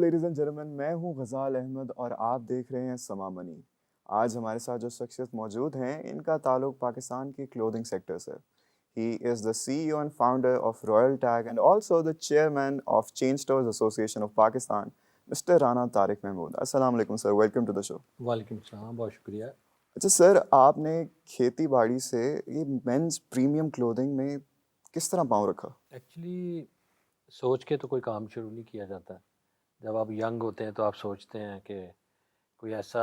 Ladies and gentlemen, میں ہوں غزال احمد اور آپ دیکھ رہے ہیں سما منی۔ آج ہمارے ساتھ جو شخصیت موجود ہیں ان کا تعلق پاکستان کی کلودنگ سیکٹر سے۔ He is the C E O and founder of Royal Tag and also the chairman of chain stores association of Pakistan, mister Rana Tariq Mahmood. السلام علیکم سر، ویلکم ٹو دا شو۔ وعلیکم السلام، بہت شکریہ۔ اچھا سر، آپ نے کھیتی باڑی سے یہ مینز پریمیم کلودنگ میں کس طرح پاؤں رکھا؟ ایکچولی سوچ کے تو کوئی کام شروع نہیں کیا جاتا۔ جب آپ ینگ ہوتے ہیں تو آپ سوچتے ہیں کہ کوئی ایسا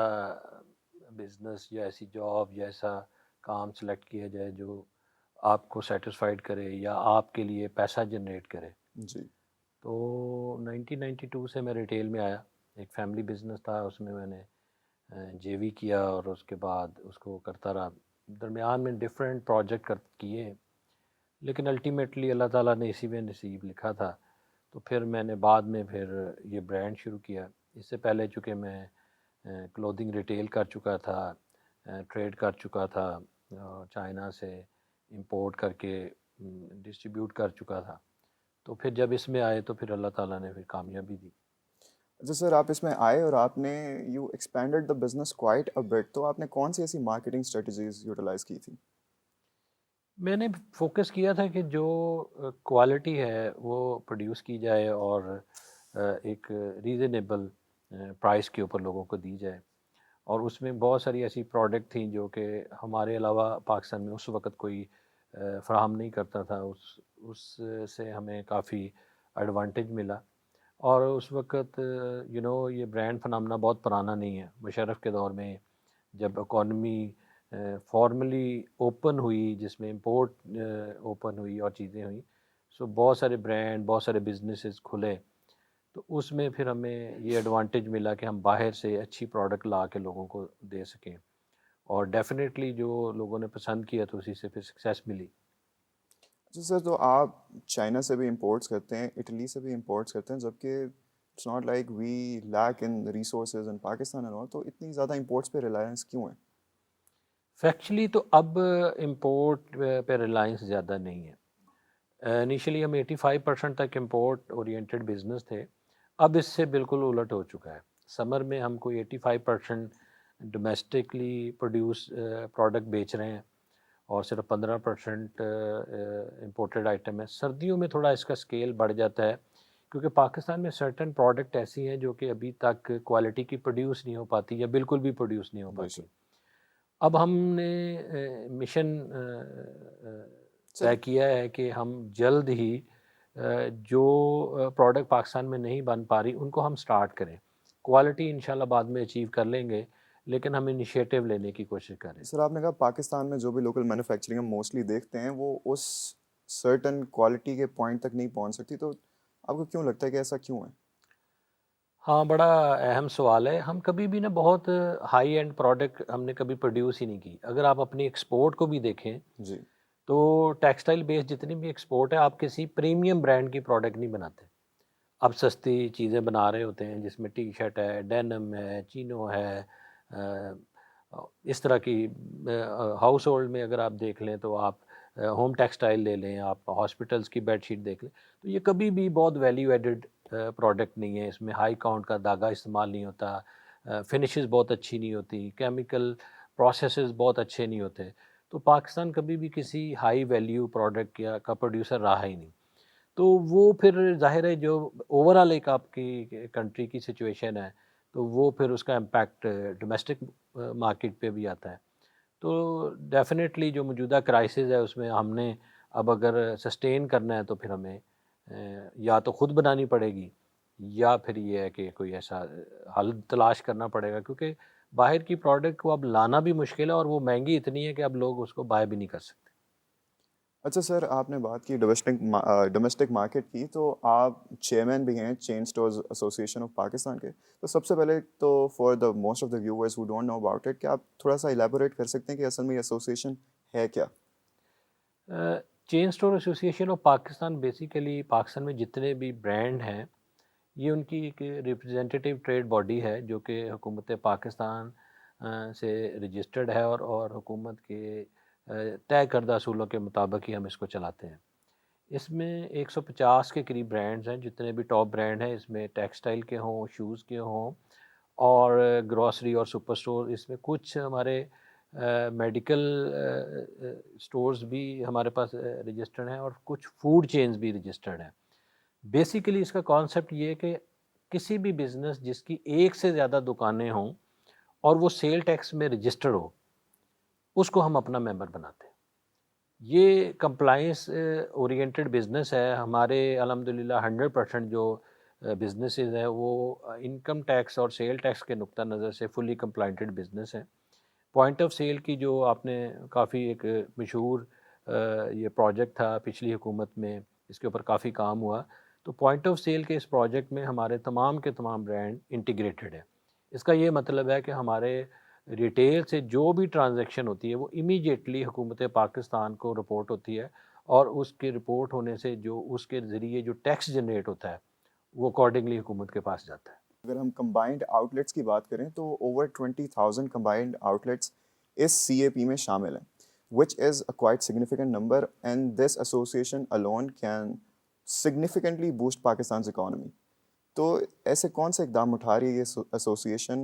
بزنس یا ایسی جاب یا ایسا کام سلیکٹ کیا جائے جو آپ کو سیٹسفائیڈ کرے یا آپ کے لیے پیسہ جنریٹ کرے۔ جی تو 1992 سے میں ریٹیل میں آیا، ایک فیملی بزنس تھا، اس میں نے جے وی کیا اور اس کے بعد اس کو کرتا رہا۔ درمیان میں ڈفرینٹ پروجیکٹ کیے، لیکن الٹیمیٹلی اللہ تعالیٰ نے اسی میں نصیب لکھا تھا۔ تو پھر میں نے بعد میں پھر یہ برانڈ شروع کیا۔ اس سے پہلے چونکہ میں کلودنگ ریٹیل کر چکا تھا، ٹریڈ کر چکا تھا، چائنا سے امپورٹ کر کے ڈسٹریبیوٹ کر چکا تھا۔ تو پھر جب اس میں آئے تو پھر اللہ تعالیٰ نے پھر کامیابی دی۔ اچھا سر، آپ اس میں آئے اور آپ نے you expanded the business quite a but, تو آپ نے کون سی ایسی مارکیٹنگ اسٹریٹجیز یوٹیلائز کی تھی؟ میں نے فوکس کیا تھا کہ جو کوالٹی ہے وہ پروڈیوس کی جائے اور ایک ریزنیبل پرائس کے اوپر لوگوں کو دی جائے، اور اس میں بہت ساری ایسی پروڈکٹ تھیں جو کہ ہمارے علاوہ پاکستان میں اس وقت کوئی فراہم نہیں کرتا تھا۔ اس سے ہمیں کافی ایڈوانٹیج ملا، اور اس وقت یہ برانڈ فنامنا بہت پرانا نہیں ہے۔ مشرف کے دور میں جب اکانومی فارملی اوپن ہوئی، جس میں امپورٹ اوپن ہوئی اور چیزیں ہوئیں، سو بہت سارے برانڈ، بہت سارے بزنسز کھلے، تو اس میں پھر ہمیں یہ ایڈوانٹیج ملا کہ ہم باہر سے اچھی پروڈکٹ لا کے لوگوں کو دے سکیں، اور ڈیفینیٹلی جو لوگوں نے پسند کیا تو اسی سے پھر سکسیس ملی۔ اچھا سر، تو آپ چائنا سے بھی امپورٹس کرتے ہیں، اٹلی سے بھی امپورٹس کرتے ہیں، جبکہ it's not like we lack in resources in Pakistan and all, تو اتنی زیادہ امپورٹس پہ ریلائنس کیوں ہے؟ فیکچولی تو اب امپورٹ پہ ریلائنس زیادہ نہیں ہے۔ انیشلی ہم 85% تک امپورٹ اورینٹڈ بزنس تھے، اب اس سے بالکل الٹ ہو چکا ہے۔ سمر میں ہم کوئی 85% ڈومیسٹکلی پروڈیوس پروڈکٹ بیچ رہے ہیں، اور صرف 15% امپورٹڈ آئٹم ہے۔ سردیوں میں تھوڑا اس کا اسکیل بڑھ جاتا ہے، کیونکہ پاکستان میں سرٹن پروڈکٹ ایسی ہیں جو کہ ابھی تک کوالٹی کی پروڈیوس نہیں ہو پاتی یا بالکل بھی پروڈیوس نہیں ہو بے پاتی۔ شک اب ہم نے مشن سر۔ طے کیا ہے کہ ہم جلد ہی جو پروڈکٹ پاکستان میں نہیں بن پا رہی ان کو ہم سٹارٹ کریں۔ کوالٹی انشاءاللہ بعد میں اچیو کر لیں گے، لیکن ہم انیشیٹو لینے کی کوشش کریں۔ سر، آپ نے کہا پاکستان میں جو بھی لوکل مینوفیکچرنگ ہم موسٹلی دیکھتے ہیں وہ اس سرٹن کوالٹی کے پوائنٹ تک نہیں پہنچ سکتی، تو آپ کو کیوں لگتا ہے کہ ایسا کیوں ہے؟ ہاں، بڑا اہم سوال ہے۔ ہم کبھی بھی بہت ہائی اینڈ پروڈکٹ ہم نے کبھی پروڈیوس ہی نہیں کی۔ اگر آپ اپنی ایکسپورٹ کو بھی دیکھیں جی تو ٹیکسٹائل بیس جتنی بھی ایکسپورٹ ہے، آپ کسی پریمیم برانڈ کی پروڈکٹ نہیں بناتے۔ اب سستی چیزیں بنا رہے ہوتے ہیں جس میں ٹی شرٹ ہے، ڈینم ہے، چینو ہے، اس طرح کی ہاؤس ہولڈ میں اگر آپ دیکھ لیں تو آپ ہوم ٹیکسٹائل لے لیں، آپ ہاسپٹلس کی بیڈ شیٹ دیکھ لیں، تو یہ کبھی بھی بہت ویلیو ایڈڈ پروڈکٹ نہیں ہے۔ اس میں ہائی کاؤنٹ کا دھاگا استعمال نہیں ہوتا، فنشز بہت اچھی نہیں ہوتی، کیمیکل پروسیسز بہت اچھے نہیں ہوتے۔ تو پاکستان کبھی بھی کسی ہائی ویلیو پروڈکٹ کا پروڈیوسر رہا ہی نہیں۔ تو وہ پھر ظاہر ہے جو اوور آل ایک آپ کی کنٹری کی سچویشن ہے، تو وہ پھر اس کا امپیکٹ ڈومیسٹک مارکیٹ پہ بھی آتا ہے۔ تو ڈیفینیٹلی جو موجودہ کرائسس ہے اس میں ہم نے اب اگر سسٹین کرنا ہے تو پھر ہمیں یا تو خود بنانی پڑے گی، یا پھر یہ ہے کہ کوئی ایسا حل تلاش کرنا پڑے گا، کیونکہ باہر کی پروڈکٹ کو اب لانا بھی مشکل ہے، اور وہ مہنگی اتنی ہے کہ اب لوگ اس کو بائی بھی نہیں کر سکتے۔ اچھا سر، آپ نے بات کی ڈومیسٹک مارکیٹ کی، تو آپ چیئرمین بھی ہیں chain stores association of Pakistan کے، تو سب سے پہلے تو for the most of the viewers who don't know about it, کیا آپ تھوڑا سا الیبوریٹ کر سکتے ہیں کہ اصل میں یہ ایسوسیشن ہے کیا؟ Chain store association of Pakistan basically Pakistan میں جتنے بھی برانڈ ہیں، یہ ان کی ایک ریپرزینٹیو ٹریڈ باڈی ہے جو کہ حکومت پاکستان سے رجسٹرڈ ہے، اور حکومت کے طے کردہ اصولوں کے مطابق ہی ہم اس کو چلاتے ہیں۔ اس میں 150 کے قریب برانڈز ہیں، جتنے بھی ٹاپ برانڈ ہیں اس میں ٹیکسٹائل کے ہوں، شوز کے ہوں، اور گروسری اور سپر اسٹور، اس میں کچھ ہمارے میڈیکل اسٹورز بھی ہمارے پاس رجسٹرڈ ہیں، اور کچھ فوڈ چینز بھی رجسٹرڈ ہیں۔ بیسیکلی اس کا کانسیپٹ یہ ہے کہ کسی بھی بزنس جس کی ایک سے زیادہ دکانیں ہوں اور وہ سیل ٹیکس میں رجسٹرڈ ہو، اس کو ہم اپنا ممبر بناتے ہیں۔ یہ کمپلائنس اورینٹڈ بزنس ہے ہمارے، الحمدللہ 100% جو بزنسز ہیں وہ انکم ٹیکس اور سیل ٹیکس کے نقطہ نظر سے فلی کمپلائنٹڈ بزنس ہیں۔ پوائنٹ آف سیل کی جو آپ نے کافی ایک مشہور یہ پروجیکٹ تھا پچھلی حکومت میں، اس کے اوپر کافی کام ہوا، تو پوائنٹ آف سیل کے اس پروجیکٹ میں ہمارے تمام کے تمام برانڈ انٹیگریٹڈ ہیں۔ اس کا یہ مطلب ہے کہ ہمارے ریٹیل سے جو بھی ٹرانزیکشن ہوتی ہے وہ امیجیٹلی حکومت پاکستان کو رپورٹ ہوتی ہے، اور اس کے رپورٹ ہونے سے جو اس کے ذریعے جو ٹیکس جنریٹ ہوتا ہے وہ اکارڈنگلی حکومت کے پاس جاتا ہے۔ اگر ہم کمبائنڈ آؤٹ لیٹس کی بات کریں تو اوور 20,000 کمبائنڈ آؤٹ لیٹس اس سی اے پی میں شامل ہیں، which is a quite significant number, and this association alone can significantly boost Pakistan's economy. تو ایسے کون سے اقدام اٹھا رہی ہے یہ ایسوسیشن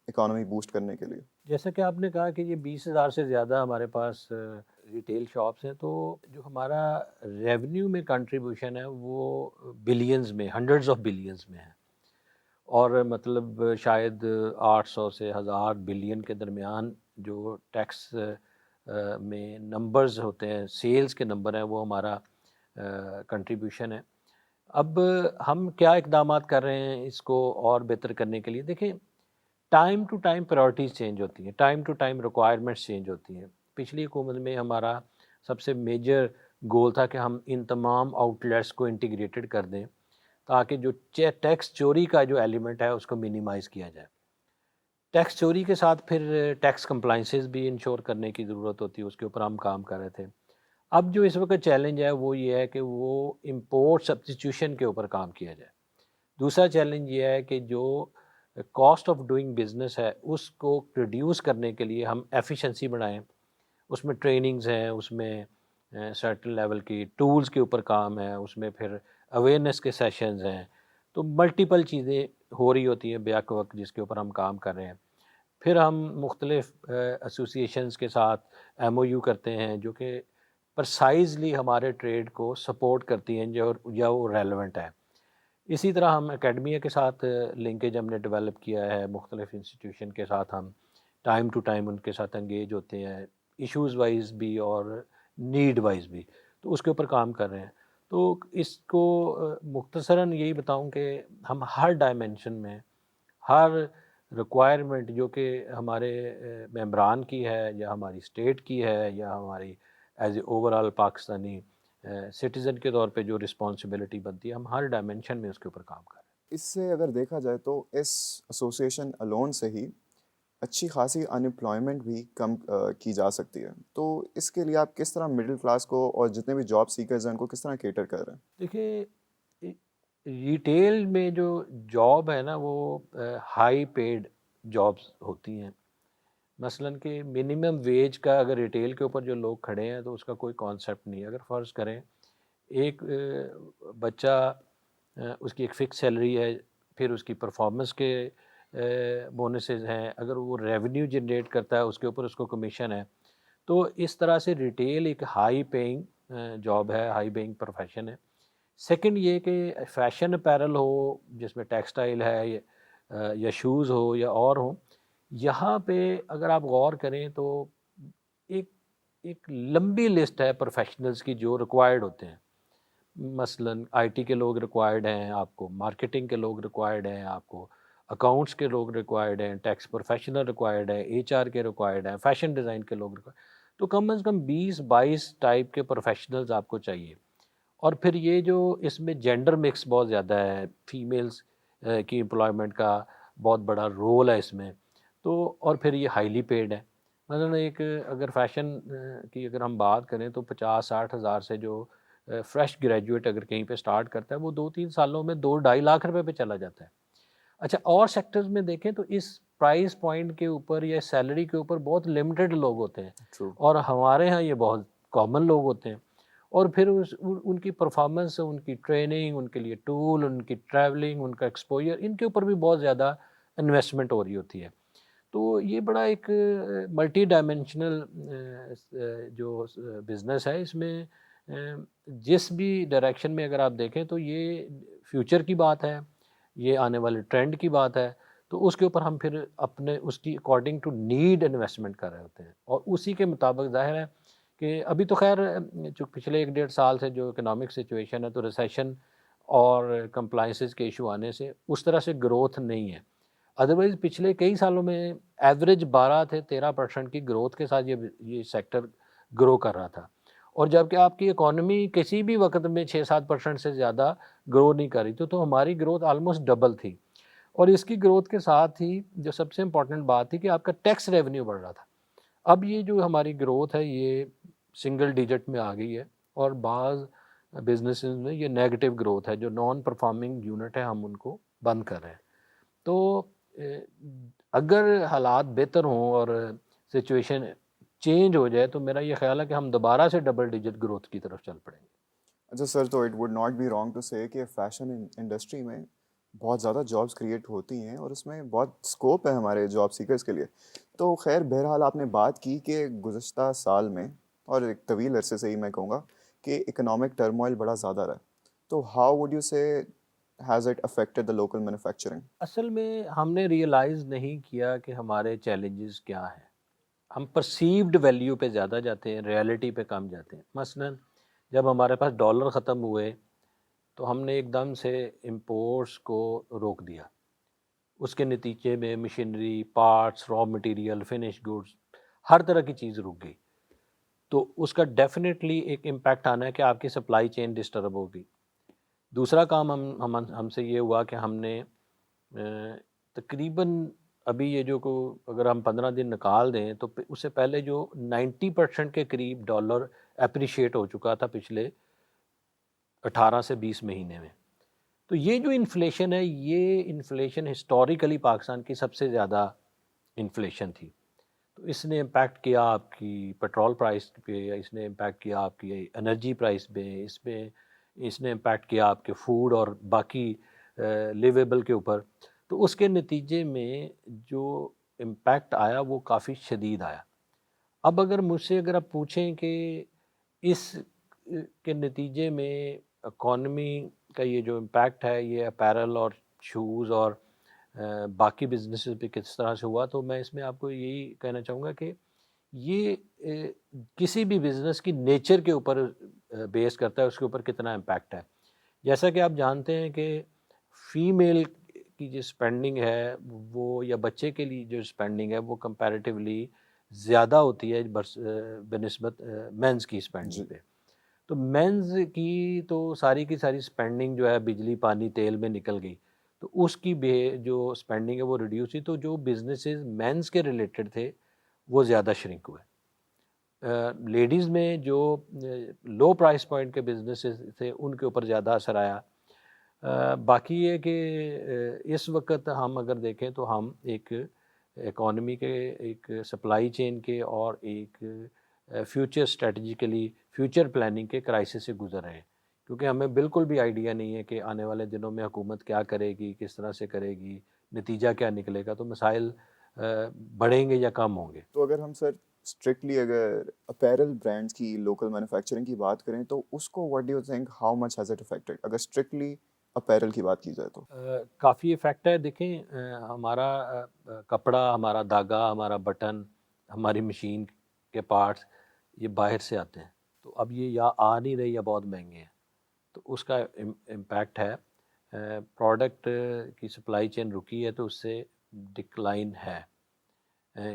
اکانومی بوسٹ کرنے کے لیے؟ جیسا کہ آپ نے کہا کہ یہ 20,000 سے زیادہ ہمارے پاس ریٹیل شاپس ہیں، تو جو ہمارا ریونیو میں کنٹریبیوشن ہے وہ بلینز میں، ہنڈریڈز آف بلینز میں ہے، اور مطلب شاید 800 سے 1000 بلین کے درمیان جو ٹیکس میں نمبرز ہوتے ہیں، سیلز کے نمبر ہیں، وہ ہمارا کنٹریبیوشن ہے۔ اب ہم کیا اقدامات کر رہے ہیں اس کو اور بہتر کرنے کے لیے؟ دیکھیں، time to time priorities change ہوتی ہیں، time to time requirements change ہوتی ہیں۔ پچھلی حکومت میں ہمارا سب سے میجر گول تھا کہ ہم ان تمام آؤٹ لیٹس کو انٹیگریٹڈ کر دیں تاکہ جو ٹیکس چوری کا جو ایلیمنٹ ہے اس کو منیمائز کیا جائے۔ ٹیکس چوری کے ساتھ پھر ٹیکس کمپلائنسز بھی انشور کرنے کی ضرورت ہوتی ہے، اس کے اوپر ہم کام کر رہے تھے۔ اب جو اس وقت چیلنج ہے وہ یہ ہے کہ وہ امپورٹ سبسٹیٹیوشن کے اوپر کام کیا جائے۔ دوسرا چیلنج یہ ہے کہ جو کاسٹ آف ڈوئنگ بزنس ہے اس کو ریڈیوس کرنے کے لیے ہم ایفیشنسی بڑھائیں، اس میں ٹریننگز ہیں، اس میں سرٹن لیول کی ٹولز کے اوپر کام ہے، اس میں پھر اویئرنیس کے سیشنز ہیں، تو ملٹیپل چیزیں ہو رہی ہوتی ہیں بیک وقت جس کے اوپر ہم کام کر رہے ہیں۔ پھر ہم مختلف ایسوسیشنز کے ساتھ ایم او یو کرتے ہیں جو کہ پرسائزلی ہمارے ٹریڈ کو سپورٹ کرتی ہیں یا وہ ریلیونٹ ہے۔ اسی طرح ہم اکیڈمیا کے ساتھ لنکیج ہم نے ڈیولپ کیا ہے، مختلف انسٹیٹیوشن کے ساتھ ہم ٹائم ٹو ٹائم ان کے ساتھ انگیج ہوتے ہیں، ایشوز وائز بھی اور نیڈ وائز بھی، تو اس کے اوپر کام کر رہے ہیں۔ تو اس کو مختصراً یہی بتاؤں کہ ہم ہر ڈائمنشن میں، ہر ریکوائرمنٹ جو کہ ہمارے ممبران کی ہے یا ہماری اسٹیٹ کی ہے یا ہماری as a over all Pakistani citizen کے طور پہ جو رسپانسبلٹی بنتی ہے، ہم ہر ڈائمنشن میں اس کے اوپر کام کر رہے ہیں۔ اس سے اگر دیکھا جائے تو اس ایسوسیشن alone سے ہی اچھی خاصی انمپلائمنٹ بھی کم کی جا سکتی ہے، تو اس کے لیے آپ کس طرح مڈل کلاس کو اور جتنے بھی جاب سیکرز ہیں ان کو کس طرح کیٹر کر رہے ہیں؟ دیکھیں، ریٹیل میں جو جاب ہے نا وہ ہائی پیڈ جابس ہوتی ہیں، مثلاً کہ منیمم ویج کا اگر ریٹیل کے اوپر جو لوگ کھڑے ہیں تو اس کا کوئی کانسیپٹ نہیں ہے۔ اگر فرض کریں ایک بچہ، اس کی ایک فکس سیلری ہے، پھر اس کی پرفارمنس کے بونسز ہیں، اگر وہ ریونیو جنریٹ کرتا ہے اس کے اوپر اس کو کمیشن ہے، تو اس طرح سے ریٹیل ایک ہائی پیئنگ جاب ہے، ہائی پیئنگ پروفیشن ہے۔ سیکنڈ یہ کہ فیشن اپیرل ہو جس میں ٹیکسٹائل ہے یا شوز ہو یا اور ہوں، یہاں پہ اگر آپ غور کریں تو ایک ایک لمبی لسٹ ہے پروفیشنلز کی جو ریکوائرڈ ہوتے ہیں۔ مثلاً آئی ٹی کے لوگ ریکوائرڈ ہیں آپ کو، مارکیٹنگ کے لوگ ریکوائرڈ ہیں آپ کو، اکاؤنٹس کے لوگ ریکوائرڈ ہیں، ٹیکس پروفیشنل ریکوائرڈ ہیں، ایچ آر کے ریکوائرڈ ہیں، فیشن ڈیزائن کے لوگ ریکوائرڈ، تو کم از کم 20-22 ٹائپ کے پروفیشنلز آپ کو چاہیے۔ اور پھر یہ جو اس میں جینڈر مکس بہت زیادہ ہے، فیمیلز کی امپلائمنٹ کا بہت بڑا رول ہے اس میں، تو اور پھر یہ ہائیلی پیڈ ہے۔ مثلاً ایک اگر فیشن کی اگر ہم بات کریں تو 50-60 ہزار سے جو فریش گریجویٹ اگر کہیں پہ سٹارٹ کرتا ہے وہ 2-3 سالوں میں 2-2.5 لاکھ روپے پہ چلا جاتا ہے۔ اچھا، اور سیکٹرز میں دیکھیں تو اس پرائز پوائنٹ کے اوپر یا سیلری کے اوپر بہت لمیٹڈ لوگ ہوتے ہیں، ٹرو۔ اور ہمارے ہاں یہ بہت کامن لوگ ہوتے ہیں۔ اور پھر ان کی پرفارمنس، ان کی ٹریننگ، ان کے لیے ٹول، ان کی ٹریولنگ، ان کا ایکسپوجر، ان کے اوپر بھی بہت زیادہ انویسٹمنٹ ہو رہی ہوتی ہے. تو یہ بڑا ایک ملٹی ڈائمینشنل جو بزنس ہے، اس میں جس بھی ڈائریکشن میں اگر آپ دیکھیں تو یہ فیوچر کی بات ہے، یہ آنے والے ٹرینڈ کی بات ہے. تو اس کے اوپر ہم پھر اپنے اس کی اکارڈنگ ٹو نیڈ انویسٹمنٹ کر رہے ہوتے ہیں، اور اسی کے مطابق ظاہر ہے کہ ابھی تو خیر جو پچھلے 1 1.5 سال سے جو اکنامک سچویشن ہے، تو ریسیشن اور کمپلائنسز کے ایشو آنے سے اس طرح سے گروتھ نہیں ہے. ادروائز پچھلے کئی سالوں میں ایوریج 12 سے 13% کی گروتھ کے ساتھ یہ سیکٹر گرو کر رہا تھا. اور جبکہ آپ کی اکانومی کسی بھی وقت میں 6-7% سے زیادہ گرو نہیں کر رہی تھی، تو ہماری گروتھ آلموسٹ ڈبل تھی. اور اس کی گروتھ کے ساتھ ہی جو سب سے امپورٹنٹ بات تھی کہ آپ کا ٹیکس ریونیو بڑھ رہا تھا. اب یہ جو ہماری گروتھ ہے یہ سنگل ڈیجٹ میں آ گئی ہے، اور بعض بزنسز میں یہ نیگیٹو گروتھ ہے، جو نان پرفارمنگ یونٹ ہے ہم ان کو بند کر رہے ہیں. تو اگر حالات بہتر ہوں اور سچویشن چینج ہو جائے تو میرا یہ خیال ہے کہ ہم دوبارہ سے ڈبل ڈیجٹ گروتھ کی طرف چل پڑیں گے. اچھا سر، تو it would not be wrong to say کہ فیشن انڈسٹری میں بہت زیادہ جابس کریٹ ہوتی ہیں اور اس میں بہت اسکوپ ہے ہمارے جاب سیکرز کے لیے. تو خیر بہرحال آپ نے بات کی کہ گزشتہ سال میں اور ایک طویل عرصے سے ہی میں کہوں گا کہ اکنامک ٹرموائل بڑا زیادہ رہا. تو ہاؤ وڈ یو سے has it affected the local manufacturing? اصل میں ہم نے ریئلائز نہیں کیا کہ ہمارے چیلنجز کیا ہیں. ہم پرسیوڈ ویلیو پہ زیادہ جاتے ہیں، ریئلٹی پہ کم جاتے ہیں. مثلا جب ہمارے پاس ڈالر ختم ہوئے تو ہم نے ایک دم سے امپورٹس کو روک دیا. اس کے نتیجے میں machinery, parts, raw material, finish goods, ہر طرح کی چیز رک گئی. تو اس کا ڈیفینیٹلی ایک امپیکٹ آنا ہے کہ آپ کی سپلائی چین ڈسٹرب ہوگی. دوسرا کام ہم سے یہ ہوا کہ ہم نے تقریباً ابھی یہ جو اگر ہم 15 دن نکال دیں تو اس سے پہلے جو 90% کے قریب ڈالر اپریشیٹ ہو چکا تھا پچھلے 18 سے 20 مہینے میں. تو یہ جو انفلیشن ہے، یہ انفلیشن ہسٹوریکلی پاکستان کی سب سے زیادہ انفلیشن تھی. تو اس نے امپیکٹ کیا آپ کی پیٹرول پرائس پہ، اس نے امپیکٹ کیا آپ کی انرجی پرائس پہ، اس نے امپیکٹ کیا آپ کے فوڈ اور باقی لیویبل کے اوپر. تو اس کے نتیجے میں جو امپیکٹ آیا وہ کافی شدید آیا. اب اگر مجھ سے اگر آپ پوچھیں کہ اس کے نتیجے میں اکانومی کا یہ جو امپیکٹ ہے یہ اپیرل اور شوز اور باقی بزنسز پہ کس طرح سے ہوا، تو میں اس میں آپ کو یہی کہنا چاہوں گا کہ یہ کسی بھی بزنس کی نیچر کے اوپر بیس کرتا ہے، اس کے اوپر کتنا امپیکٹ ہے. جیسا کہ آپ جانتے ہیں کہ فیمیل کی جو اسپینڈنگ ہے وہ، یا بچے کے لیے جو اسپینڈنگ ہے وہ کمپیریٹیولی زیادہ ہوتی ہے بنسبت مینز کی اسپینڈنگ جی. پہ. تو مینز کی تو ساری کی ساری اسپینڈنگ جو ہے بجلی، پانی، تیل میں نکل گئی. تو اس کی جو اسپینڈنگ ہے وہ ریڈیوس ہوئی. تو جو بزنسز مینز کے ریلیٹڈ تھے وہ زیادہ شرنک ہوئے. لیڈیز میں جو لو پرائس پوائنٹ کے بزنسز تھے ان کے اوپر زیادہ اثر آیا. باقی یہ کہ اس وقت ہم اگر دیکھیں تو ہم ایک اکانومی کے، ایک سپلائی چین کے اور ایک فیوچر اسٹریٹجیکلی فیوچر پلاننگ کے کرائسس سے گزر رہے ہیں. کیونکہ ہمیں بالکل بھی آئیڈیا نہیں ہے کہ آنے والے دنوں میں حکومت کیا کرے گی، کس طرح سے کرے گی، نتیجہ کیا نکلے گا. تو مسائل بڑھیں گے یا کم ہوں گے. تو اگر ہم سر اسٹرکٹلی اگر اپیرل برانڈس کی لوکل مینوفیکچرنگ کی بات کریں تو اس کو what do you think how much has it affected, اگر اسٹرکٹلی اپیرل کی بات کی جائے تو؟ کافی افیکٹ ہے. دیکھیں ہمارا کپڑا، ہمارا دھاگا، ہمارا بٹن، ہماری مشین کے پارٹس یہ باہر سے آتے ہیں. تو اب یہ یا آ نہیں رہے یا بہت مہنگے ہیں. تو اس کا امپیکٹ ہے. پروڈکٹ کی سپلائی چین رکی ہے تو اس سے ڈکلائن ہے.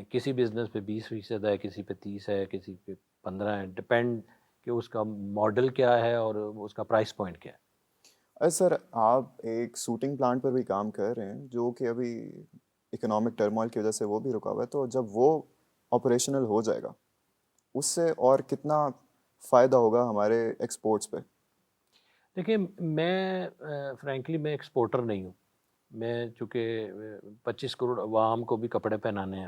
کسی بزنس پہ 20% ہے، کسی پہ 30 ہے، کسی پہ 15 ہے. ڈپینڈ کہ اس کا ماڈل کیا ہے اور اس کا پرائس پوائنٹ کیا ہے. ارے سر، آپ ایک سوٹنگ پلانٹ پر بھی کام کر رہے ہیں جو کہ ابھی اکنامک ٹرموائل کی وجہ سے وہ بھی رکا ہوا ہے. تو جب وہ آپریشنل ہو جائے گا اس سے اور کتنا فائدہ ہوگا ہمارے ایکسپورٹس پہ؟ دیکھیں میں فرینکلی میں ایکسپورٹر نہیں ہوں. میں چونکہ 25 کروڑ عوام کو بھی کپڑے پہنانے ہیں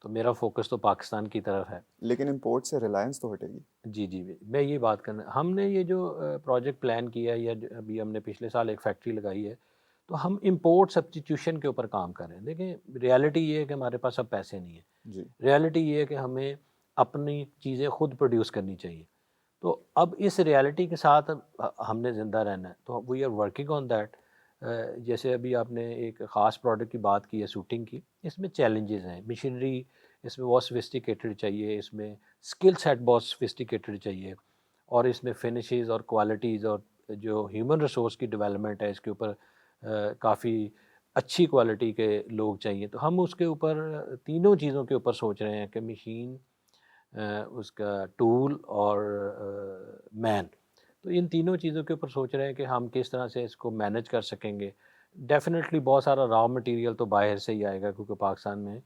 تو میرا فوکس تو پاکستان کی طرف ہے. لیکن امپورٹ سے ریلائنس تو ہٹے گی. جی جی میں یہ بات کرنا، ہم نے یہ جو پروجیکٹ پلان کیا ہے یا ابھی ہم نے پچھلے سال ایک فیکٹری لگائی ہے، تو ہم امپورٹ سبسٹیٹیوشن کے اوپر کام کر رہے ہیں. دیکھیں ریالٹی یہ ہے کہ ہمارے پاس اب پیسے نہیں ہیں. جی. ریالٹی یہ ہے کہ ہمیں اپنی چیزیں خود پروڈیوس کرنی چاہیے. تو اب اس ریالٹی کے ساتھ ہم نے زندہ رہنا ہے، تو we are working on that. جیسے ابھی آپ نے ایک خاص پروڈکٹ کی بات کی ہے سوٹنگ کی، اس میں چیلنجز ہیں. مشینری اس میں بہت سوفسٹیکیٹڈ چاہیے، اس میں اسکل سیٹ بہت سوفسٹیکیٹڈ چاہیے، اور اس میں فنشز اور کوالٹیز اور جو ہیومن ریسورس کی ڈیولپمنٹ ہے اس کے اوپر کافی اچھی کوالٹی کے لوگ چاہیے. تو ہم اس کے اوپر تینوں چیزوں کے اوپر سوچ رہے ہیں کہ مشین، اس کا ٹول اور مین. تو ان تینوں چیزوں کے اوپر سوچ رہے ہیں کہ ہم کس طرح سے اس کو مینج کر سکیں گے. ڈیفینیٹلی بہت سارا را مٹیریل تو باہر سے ہی آئے گا، کیونکہ پاکستان میں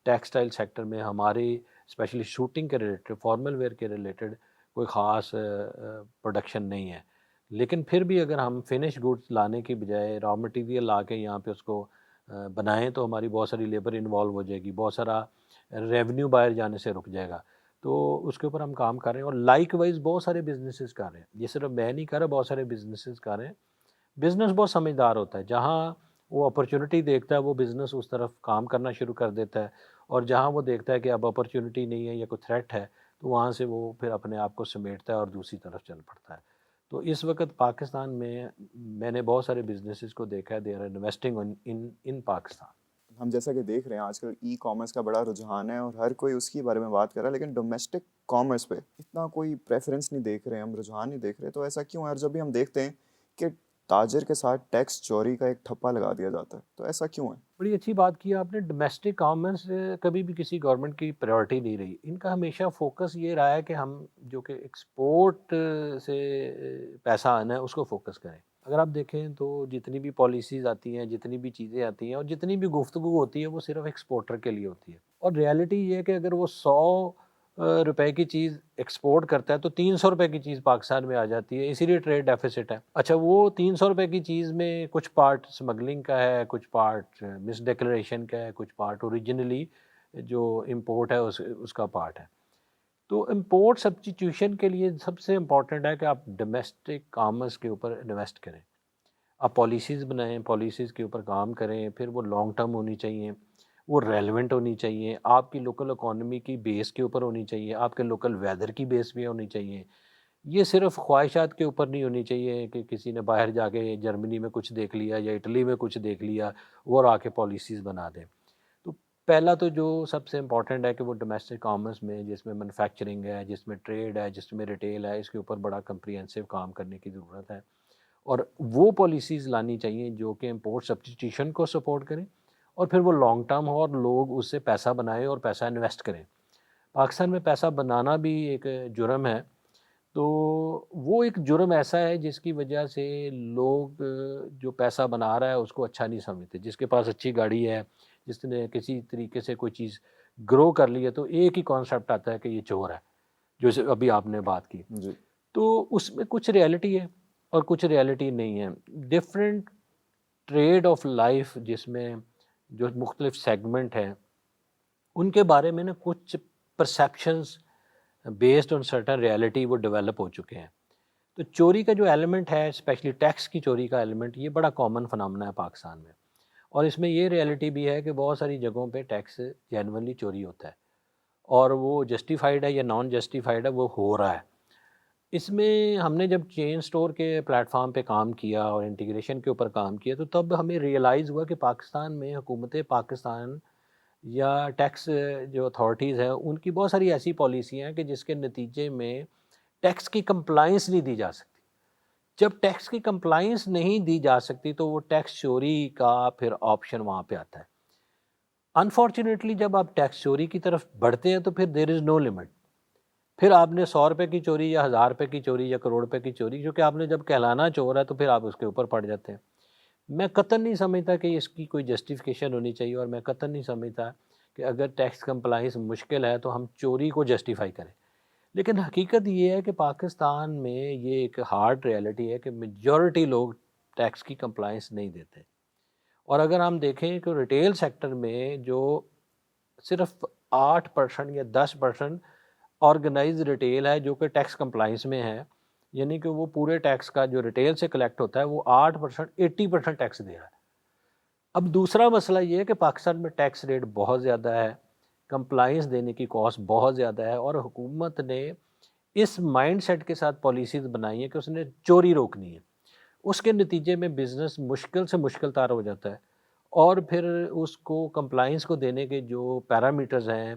ٹیکسٹائل سیکٹر میں ہماری اسپیشلی شوٹنگ کے ریلیٹڈ، فارمل ویئر کے ریلیٹڈ کوئی خاص پروڈکشن نہیں ہے. لیکن پھر بھی اگر ہم فنش گڈس لانے کی بجائے را مٹیریل لا کے یہاں پہ اس کو بنائیں تو ہماری بہت ساری لیبر انوالو ہو جائے گی، بہت سارا ریونیو باہر جانے سے رک جائے گا. تو اس کے اوپر ہم کام کر رہے ہیں، اور لائک وائز بہت سارے بزنسز کر رہے ہیں. یہ صرف میں نہیں کر رہا، بہت سارے بزنسز کر رہے ہیں. بزنس بہت سمجھدار ہوتا ہے، جہاں وہ اپرچونٹی دیکھتا ہے وہ بزنس اس طرف کام کرنا شروع کر دیتا ہے، اور جہاں وہ دیکھتا ہے کہ اب اپرچونٹی نہیں ہے یا کوئی تھریٹ ہے تو وہاں سے وہ پھر اپنے آپ کو سمیٹتا ہے اور دوسری طرف چل پڑتا ہے. تو اس وقت پاکستان میں نے بہت سارے بزنسز کو دیکھا ہے، they are investing in Pakistan. ہم جیسا کہ دیکھ رہے ہیں آج کل ای کامرس کا بڑا رجحان ہے اور ہر کوئی اس کے بارے میں بات کر رہا ہے، لیکن ڈومیسٹک کامرس پہ اتنا کوئی پریفرنس نہیں دیکھ رہے، ہم رجحان نہیں دیکھ رہے. تو ایسا کیوں ہے؟ اور جب بھی ہم دیکھتے ہیں کہ تاجر کے ساتھ ٹیکس چوری کا ایک ٹھپا لگا دیا جاتا ہے، تو ایسا کیوں ہے؟ بڑی اچھی بات کی آپ نے. ڈومیسٹک کامرس کبھی بھی کسی گورنمنٹ کی پریورٹی نہیں رہی. ان کا ہمیشہ فوکس یہ رہا ہے کہ ہم جو کہ ایکسپورٹ سے پیسہ آنا ہے اس کو فوکس کریں. اگر آپ دیکھیں تو جتنی بھی پالیسیز آتی ہیں، جتنی بھی چیزیں آتی ہیں اور جتنی بھی گفتگو ہوتی ہے وہ صرف ایکسپورٹر کے لیے ہوتی ہے. اور ریالٹی یہ ہے کہ اگر وہ 100 روپے کی چیز ایکسپورٹ کرتا ہے تو 300 روپے کی چیز پاکستان میں آ جاتی ہے، اسی لیے ٹریڈ ڈیفیسٹ ہے. اچھا، وہ 300 روپے کی چیز میں کچھ پارٹ اسمگلنگ کا ہے، کچھ پارٹ مس ڈیکلیریشن کا ہے، کچھ پارٹ اوریجنلی جو امپورٹ ہے اس کا پارٹ ہے. تو امپورٹ سبسٹیٹیوشن کے لیے سب سے امپورٹنٹ ہے کہ آپ ڈومیسٹک کامرس کے اوپر انویسٹ کریں. آپ پالیسیز بنائیں، پالیسیز کے اوپر کام کریں، پھر وہ لانگ ٹرم ہونی چاہیے، وہ ریلیونٹ ہونی چاہیے، آپ کی لوکل اکانومی کی بیس کے اوپر ہونی چاہیے، آپ کے لوکل ویدر کی بیس پہ ہونی چاہیے. یہ صرف خواہشات کے اوپر نہیں ہونی چاہیے کہ کسی نے باہر جا کے جرمنی میں کچھ دیکھ لیا یا اٹلی میں کچھ دیکھ لیا وہ آ کے پالیسیز بنا دیں. تو پہلا تو جو سب سے امپورٹنٹ ہے کہ وہ ڈومیسٹک کامرس میں، جس میں مینوفیکچرنگ ہے، جس میں ٹریڈ ہے، جس میں ریٹیل ہے، اس کے اوپر بڑا کمپریہنسو کام کرنے کی ضرورت ہے. اور وہ پالیسیز لانی چاہیے جو کہ امپورٹ سبسٹیٹیوشن کو سپورٹ کریں، اور پھر وہ لانگ ٹرم ہو اور لوگ اس سے پیسہ بنائیں اور پیسہ انویسٹ کریں. پاکستان میں پیسہ بنانا بھی ایک جرم ہے. تو وہ ایک جرم ایسا ہے جس کی وجہ سے لوگ جو پیسہ بنا رہا ہے اس کو اچھا نہیں سمجھتے. جس کے پاس اچھی گاڑی ہے، جس نے کسی طریقے سے کوئی چیز گرو کر لی ہے، تو ایک ہی کانسیپٹ آتا ہے کہ یہ چور ہے، جو ابھی آپ نے بات کی. جی. تو اس میں کچھ ریالٹی ہے اور کچھ ریالٹی نہیں ہے. ڈفرینٹ ٹریڈ آف لائف جس میں جو مختلف سیگمنٹ ہیں ان کے بارے میں نا کچھ perceptions based on certain reality وہ ڈیولپ ہو چکے ہیں. تو چوری کا جو ایلیمنٹ ہے، اسپیشلی ٹیکس کی چوری کا ایلیمنٹ، یہ بڑا کامن فنامنا ہے پاکستان میں. اور اس میں یہ ریالٹی بھی ہے کہ بہت ساری جگہوں پہ ٹیکس جینونلی چوری ہوتا ہے، اور وہ جسٹیفائڈ ہے یا نان جسٹیفائڈ ہے، وہ ہو رہا ہے. اس میں ہم نے جب چین سٹور کے پلیٹ فارم پہ کام کیا اور انٹیگریشن کے اوپر کام کیا، تو تب ہمیں ریئلائز ہوا کہ پاکستان میں حکومت پاکستان یا ٹیکس جو اتھارٹیز ہیں ان کی بہت ساری ایسی پالیسیاں ہیں کہ جس کے نتیجے میں ٹیکس کی کمپلائنس نہیں دی جا سکتی. جب ٹیکس کی کمپلائنس نہیں دی جا سکتی تو وہ ٹیکس چوری کا پھر آپشن وہاں پہ آتا ہے. انفارچونیٹلی جب آپ ٹیکس چوری کی طرف بڑھتے ہیں تو پھر دیر از نو لمٹ. پھر آپ نے 100 روپے کی چوری یا 1000 روپے کی چوری یا کروڑ روپے کی چوری، جو کہ آپ نے جب کہلانا چور ہے تو پھر آپ اس کے اوپر پڑ جاتے ہیں. میں قطعاً نہیں سمجھتا کہ اس کی کوئی جسٹیفیکیشن ہونی چاہیے، اور میں قطعاً نہیں سمجھتا کہ اگر ٹیکس کمپلائنس مشکل ہے تو ہم چوری کو جسٹیفائی کریں. لیکن حقیقت یہ ہے کہ پاکستان میں یہ ایک ہارڈ ریالٹی ہے کہ میجورٹی لوگ ٹیکس کی کمپلائنس نہیں دیتے. اور اگر ہم دیکھیں کہ ریٹیل سیکٹر میں جو صرف 8% یا 10% آرگنائز ریٹیل ہے جو کہ ٹیکس کمپلائنس میں ہے، یعنی کہ وہ پورے ٹیکس کا جو ریٹیل سے کلیکٹ ہوتا ہے وہ 8% 80% ٹیکس دے رہا ہے۔ اب دوسرا مسئلہ یہ ہے کہ پاکستان میں ٹیکس ریٹ بہت زیادہ ہے، کمپلائنس دینے کی کاسٹ بہت زیادہ ہے، اور حکومت نے اس مائنڈ سیٹ کے ساتھ پالیسیز بنائی ہیں کہ اس نے چوری روکنی ہے۔ اس کے نتیجے میں بزنس مشکل سے مشکل تر ہو جاتا ہے، اور پھر اس کو کمپلائنس کو دینے کے جو پیرامیٹرز ہیں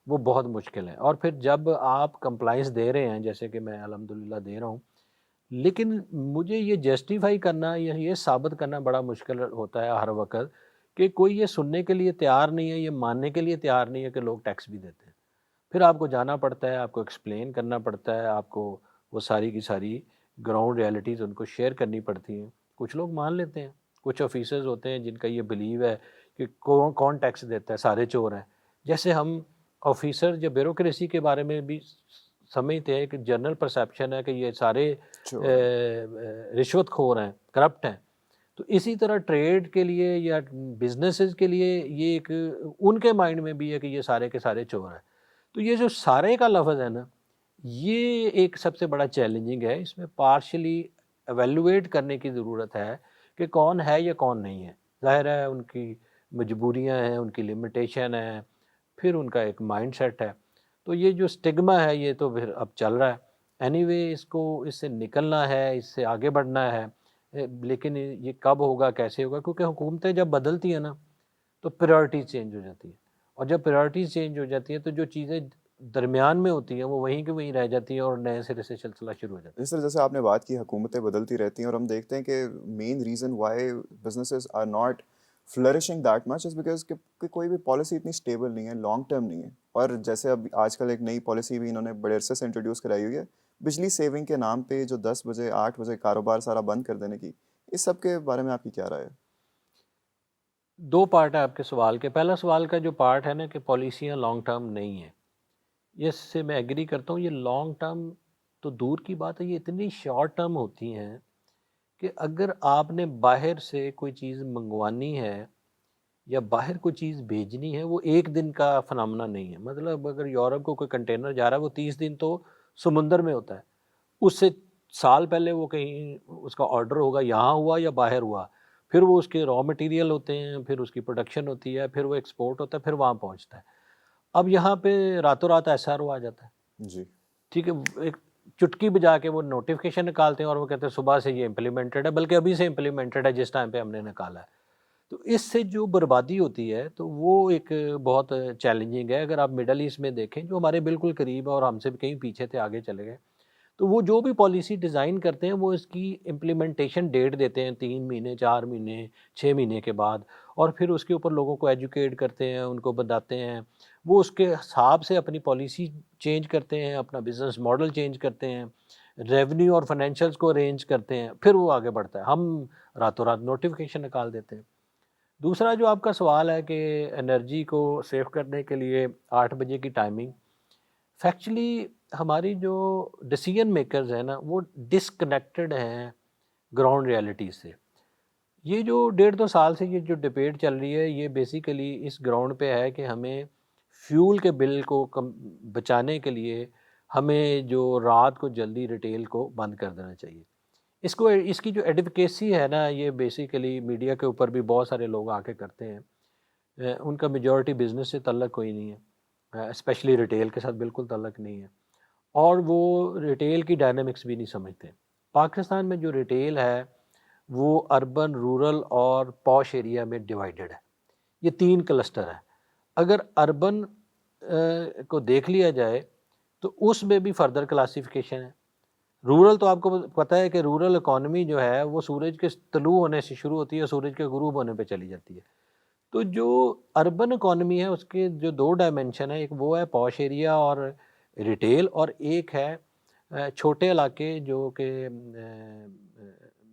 وہ بہت مشکل ہیں، اور پھر جب آپ کمپلائنس دے رہے ہیں جیسے کہ میں الحمدللہ دے رہا ہوں، لیکن مجھے یہ جسٹیفائی کرنا یا یہ ثابت کرنا بڑا مشکل ہوتا ہے ہر وقت کہ کوئی یہ سننے کے لیے تیار نہیں ہے، یہ ماننے کے لیے تیار نہیں ہے کہ لوگ ٹیکس بھی دیتے ہیں۔ پھر آپ کو جانا پڑتا ہے، آپ کو ایکسپلین کرنا پڑتا ہے، آپ کو وہ ساری کی ساری گراؤنڈ ریالٹیز ان کو شیئر کرنی پڑتی ہیں۔ کچھ لوگ مان لیتے ہیں، کچھ آفیسرز ہوتے ہیں جن کا یہ بلیو ہے کہ کون ٹیکس دیتا ہے، سارے چور ہیں۔ جیسے ہم آفیسر یا بیوروکریسی کے بارے میں بھی سمجھتے ہیں کہ جنرل پرسیپشن ہے کہ یہ سارے Sure. رشوت خور ہیں، کرپٹ ہیں، تو اسی طرح ٹریڈ کے لیے یا بزنسز کے لیے یہ ایک ان کے مائنڈ میں بھی ہے کہ یہ سارے کے سارے چور ہیں۔ تو یہ جو سارے کا لفظ ہے نا، یہ ایک سب سے بڑا چیلنجنگ ہے، اس میں پارشلی ایویلویٹ کرنے کی ضرورت ہے کہ کون ہے یا کون نہیں ہے۔ ظاہر ہے ان کی مجبوریاں ہیں، ان کی لمیٹیشن ہے، پھر ان کا ایک مائنڈ سیٹ ہے۔ تو یہ جو سٹگما ہے یہ تو پھر اب چل رہا ہے۔ اینی وے اس کو اس سے نکلنا ہے، اس سے آگے بڑھنا ہے، لیکن یہ کب ہوگا، کیسے ہوگا، کیونکہ حکومتیں جب بدلتی ہیں نا تو پریورٹیز چینج ہو جاتی ہیں، اور جب پریورٹیز چینج ہو جاتی ہیں تو جو چیزیں درمیان میں ہوتی ہیں وہ وہیں کے وہیں رہ جاتی ہیں اور نئے سرے سے سلسلہ شروع ہو جاتا ہے۔ جس طرح جیسے آپ نے بات کی حکومتیں بدلتی رہتی ہیں، اور ہم دیکھتے ہیں کہ main reason why businesses are not flourishing that much is because کہ کوئی بھی پالیسی اتنی اسٹیبل نہیں ہے، لانگ ٹرم نہیں ہے۔ اور جیسے اب آج کل ایک نئی پالیسی بھی انہوں نے بڑے عرصے سے انٹروڈیوس کرائی ہوئی ہے، بجلی سیونگ کے نام پہ جو 10 بجے 8 بجے کاروبار سارا بند کر دینے کی، اس سب کے بارے میں آپ کی کیا رائے ہے؟ دو پارٹ ہے آپ کے سوال کے۔ پہلا سوال کا جو پارٹ ہے نا کہ پالیسیاں لانگ ٹرم نہیں ہیں، اس سے میں ایگری کرتا ہوں۔ یہ لانگ ٹرم تو دور کی بات ہے، یہ اتنی شارٹ ٹرم ہوتی ہیں کہ اگر آپ نے باہر سے کوئی چیز منگوانی ہے یا باہر کوئی چیز بھیجنی ہے، وہ ایک دن کا فنامنا نہیں ہے۔ مطلب اگر یورپ کو کوئی کنٹینر جا رہا ہے وہ 30 دن تو سمندر میں ہوتا ہے، اس سے سال پہلے وہ کہیں اس کا آرڈر ہوگا، یہاں ہوا یا باہر ہوا، پھر وہ اس کے را مٹیریل ہوتے ہیں، پھر اس کی پروڈکشن ہوتی ہے، پھر وہ ایکسپورٹ ہوتا ہے، پھر وہاں پہنچتا ہے۔ اب یہاں پہ راتوں رات ایس آر او آ جاتا ہے، جی ٹھیک ہے، ایک چٹکی بجا کے وہ نوٹیفیکیشن نکالتے ہیں اور وہ کہتے ہیں صبح سے یہ امپلیمنٹڈ ہے، بلکہ ابھی سے امپلیمنٹڈ ہے جس ٹائم پہ ہم نے نکالا ہے۔ تو اس سے جو بربادی ہوتی ہے تو وہ ایک بہت چیلنجنگ ہے۔ اگر آپ مڈل ایسٹ میں دیکھیں جو ہمارے بالکل قریب ہے اور ہم سے بھی کہیں پیچھے تھے، آگے چلے گئے، تو وہ جو بھی پالیسی ڈیزائن کرتے ہیں وہ اس کی امپلیمنٹیشن ڈیٹ دیتے ہیں 3 مہینے 4 مہینے 6 مہینے کے بعد، اور پھر اس کے اوپر لوگوں کو ایجوکیٹ کرتے ہیں، ان کو بتاتے ہیں، وہ اس کے حساب سے اپنی پالیسی چینج کرتے ہیں، اپنا بزنس ماڈل چینج کرتے ہیں، ریونیو اور فائنینشلز کو ارینج کرتے ہیں، پھر وہ آگے بڑھتا ہے۔ ہم راتوں رات نوٹیفیکیشن نکال دیتے ہیں۔ دوسرا جو آپ کا سوال ہے کہ انرجی کو سیو کرنے کے لیے 8 بجے کی ٹائمنگ، فیکچولی ہماری جو ڈیسیجن میکرز ہیں نا وہ ڈسکنیکٹڈ ہیں گراؤنڈ ریالٹی سے۔ یہ جو 1.5-2 سال سے یہ جو ڈبیٹ چل رہی ہے یہ بیسیکلی اس گراؤنڈ پہ ہے کہ ہمیں فیول کے بل کو بچانے کے لیے ہمیں جو رات کو جلدی ریٹیل کو بند کر دینا چاہیے۔ اس کی جو ایڈوکیسی ہے نا یہ بیسیکلی میڈیا کے اوپر بھی بہت سارے لوگ آ کے کرتے ہیں، ان کا میجورٹی بزنس سے تعلق کوئی نہیں ہے، اسپیشلی ریٹیل کے ساتھ بالکل تعلق نہیں ہے، اور وہ ریٹیل کی ڈائنامکس بھی نہیں سمجھتے۔ پاکستان میں جو ریٹیل ہے وہ اربن، رورل اور پوش ایریا میں ڈیوائیڈڈ ہے، یہ 3 کلسٹر ہے۔ اگر اربن کو دیکھ لیا جائے تو اس میں بھی فردر کلاسیفیکیشن ہے۔ رورل تو آپ کو پتہ ہے کہ رورل اکانومی جو ہے وہ سورج کے طلوع ہونے سے شروع ہوتی ہے اور سورج کے غروب ہونے پہ چلی جاتی ہے۔ تو جو اربن اکانومی ہے اس کے جو 2 ڈائمنشن ہے، ایک وہ ہے پوش ایریا اور ریٹیل، اور ایک ہے چھوٹے علاقے جو کہ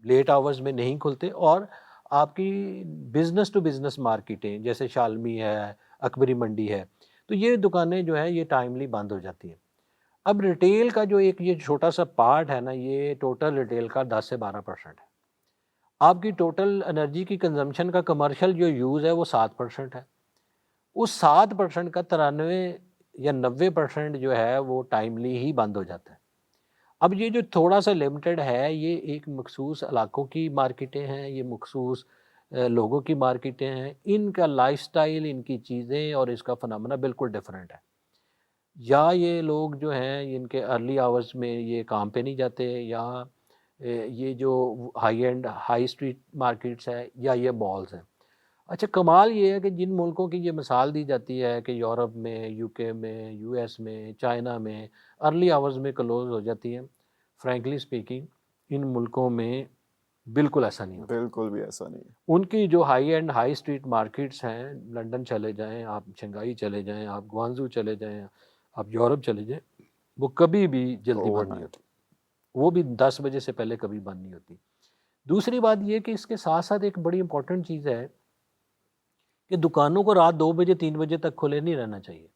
لیٹ آورز میں نہیں کھلتے، اور آپ کی بزنس ٹو بزنس مارکیٹیں جیسے شالمی ہے، اکبری منڈی ہے، تو یہ دکانیں جو ہیں یہ ٹائملی بند ہو جاتی ہیں۔ اب ریٹیل کا جو ایک یہ چھوٹا سا پارٹ ہے نا، یہ ٹوٹل ریٹیل کا 10 سے 12% ہے۔ آپ کی ٹوٹل انرجی کی کنزمپشن کا کمرشل جو یوز ہے وہ 7% ہے۔ اس 7% کا 93 یا 90% جو ہے وہ ٹائملی ہی بند ہو جاتا ہے۔ اب یہ جو تھوڑا سا لمیٹڈ ہے، یہ ایک مخصوص علاقوں کی مارکیٹیں ہیں، یہ مخصوص لوگوں کی مارکیٹیں ہیں، ان کا لائف سٹائل، ان کی چیزیں اور اس کا فنامنا بالکل ڈیفرنٹ ہے۔ یا یہ لوگ جو ہیں ان کے ارلی آورز میں یہ کام پہ نہیں جاتے، یا یہ جو high end high street markets ہے، یا یہ مالز ہیں۔ اچھا، کمال یہ ہے کہ جن ملکوں کی یہ مثال دی جاتی ہے کہ یورپ میں، یو کے میں، یو ایس میں، چائنا میں ارلی آورز میں کلوز ہو جاتی ہیں، فرینکلی اسپیکنگ ان ملکوں میں بالکل ایسا نہیں ہوتا۔ بالکل بھی ایسا نہیں ہے۔ ان کی جو high end high street markets ہیں، لنڈن چلے جائیں آپ، شنگھائی چلے جائیں آپ، گوانزو چلے جائیں آپ، یورپ چلے جائیں، وہ کبھی بھی جلدی اوور بند نہیں نائٹ۔ ہوتی، وہ بھی 10 بجے سے پہلے کبھی بند نہیں ہوتی۔ دوسری بات یہ کہ اس کے ساتھ ساتھ ایک بڑی امپورٹنٹ چیز ہے کہ دکانوں کو رات 2 بجے 3 بجے تک کھلے نہیں رہنا چاہیے۔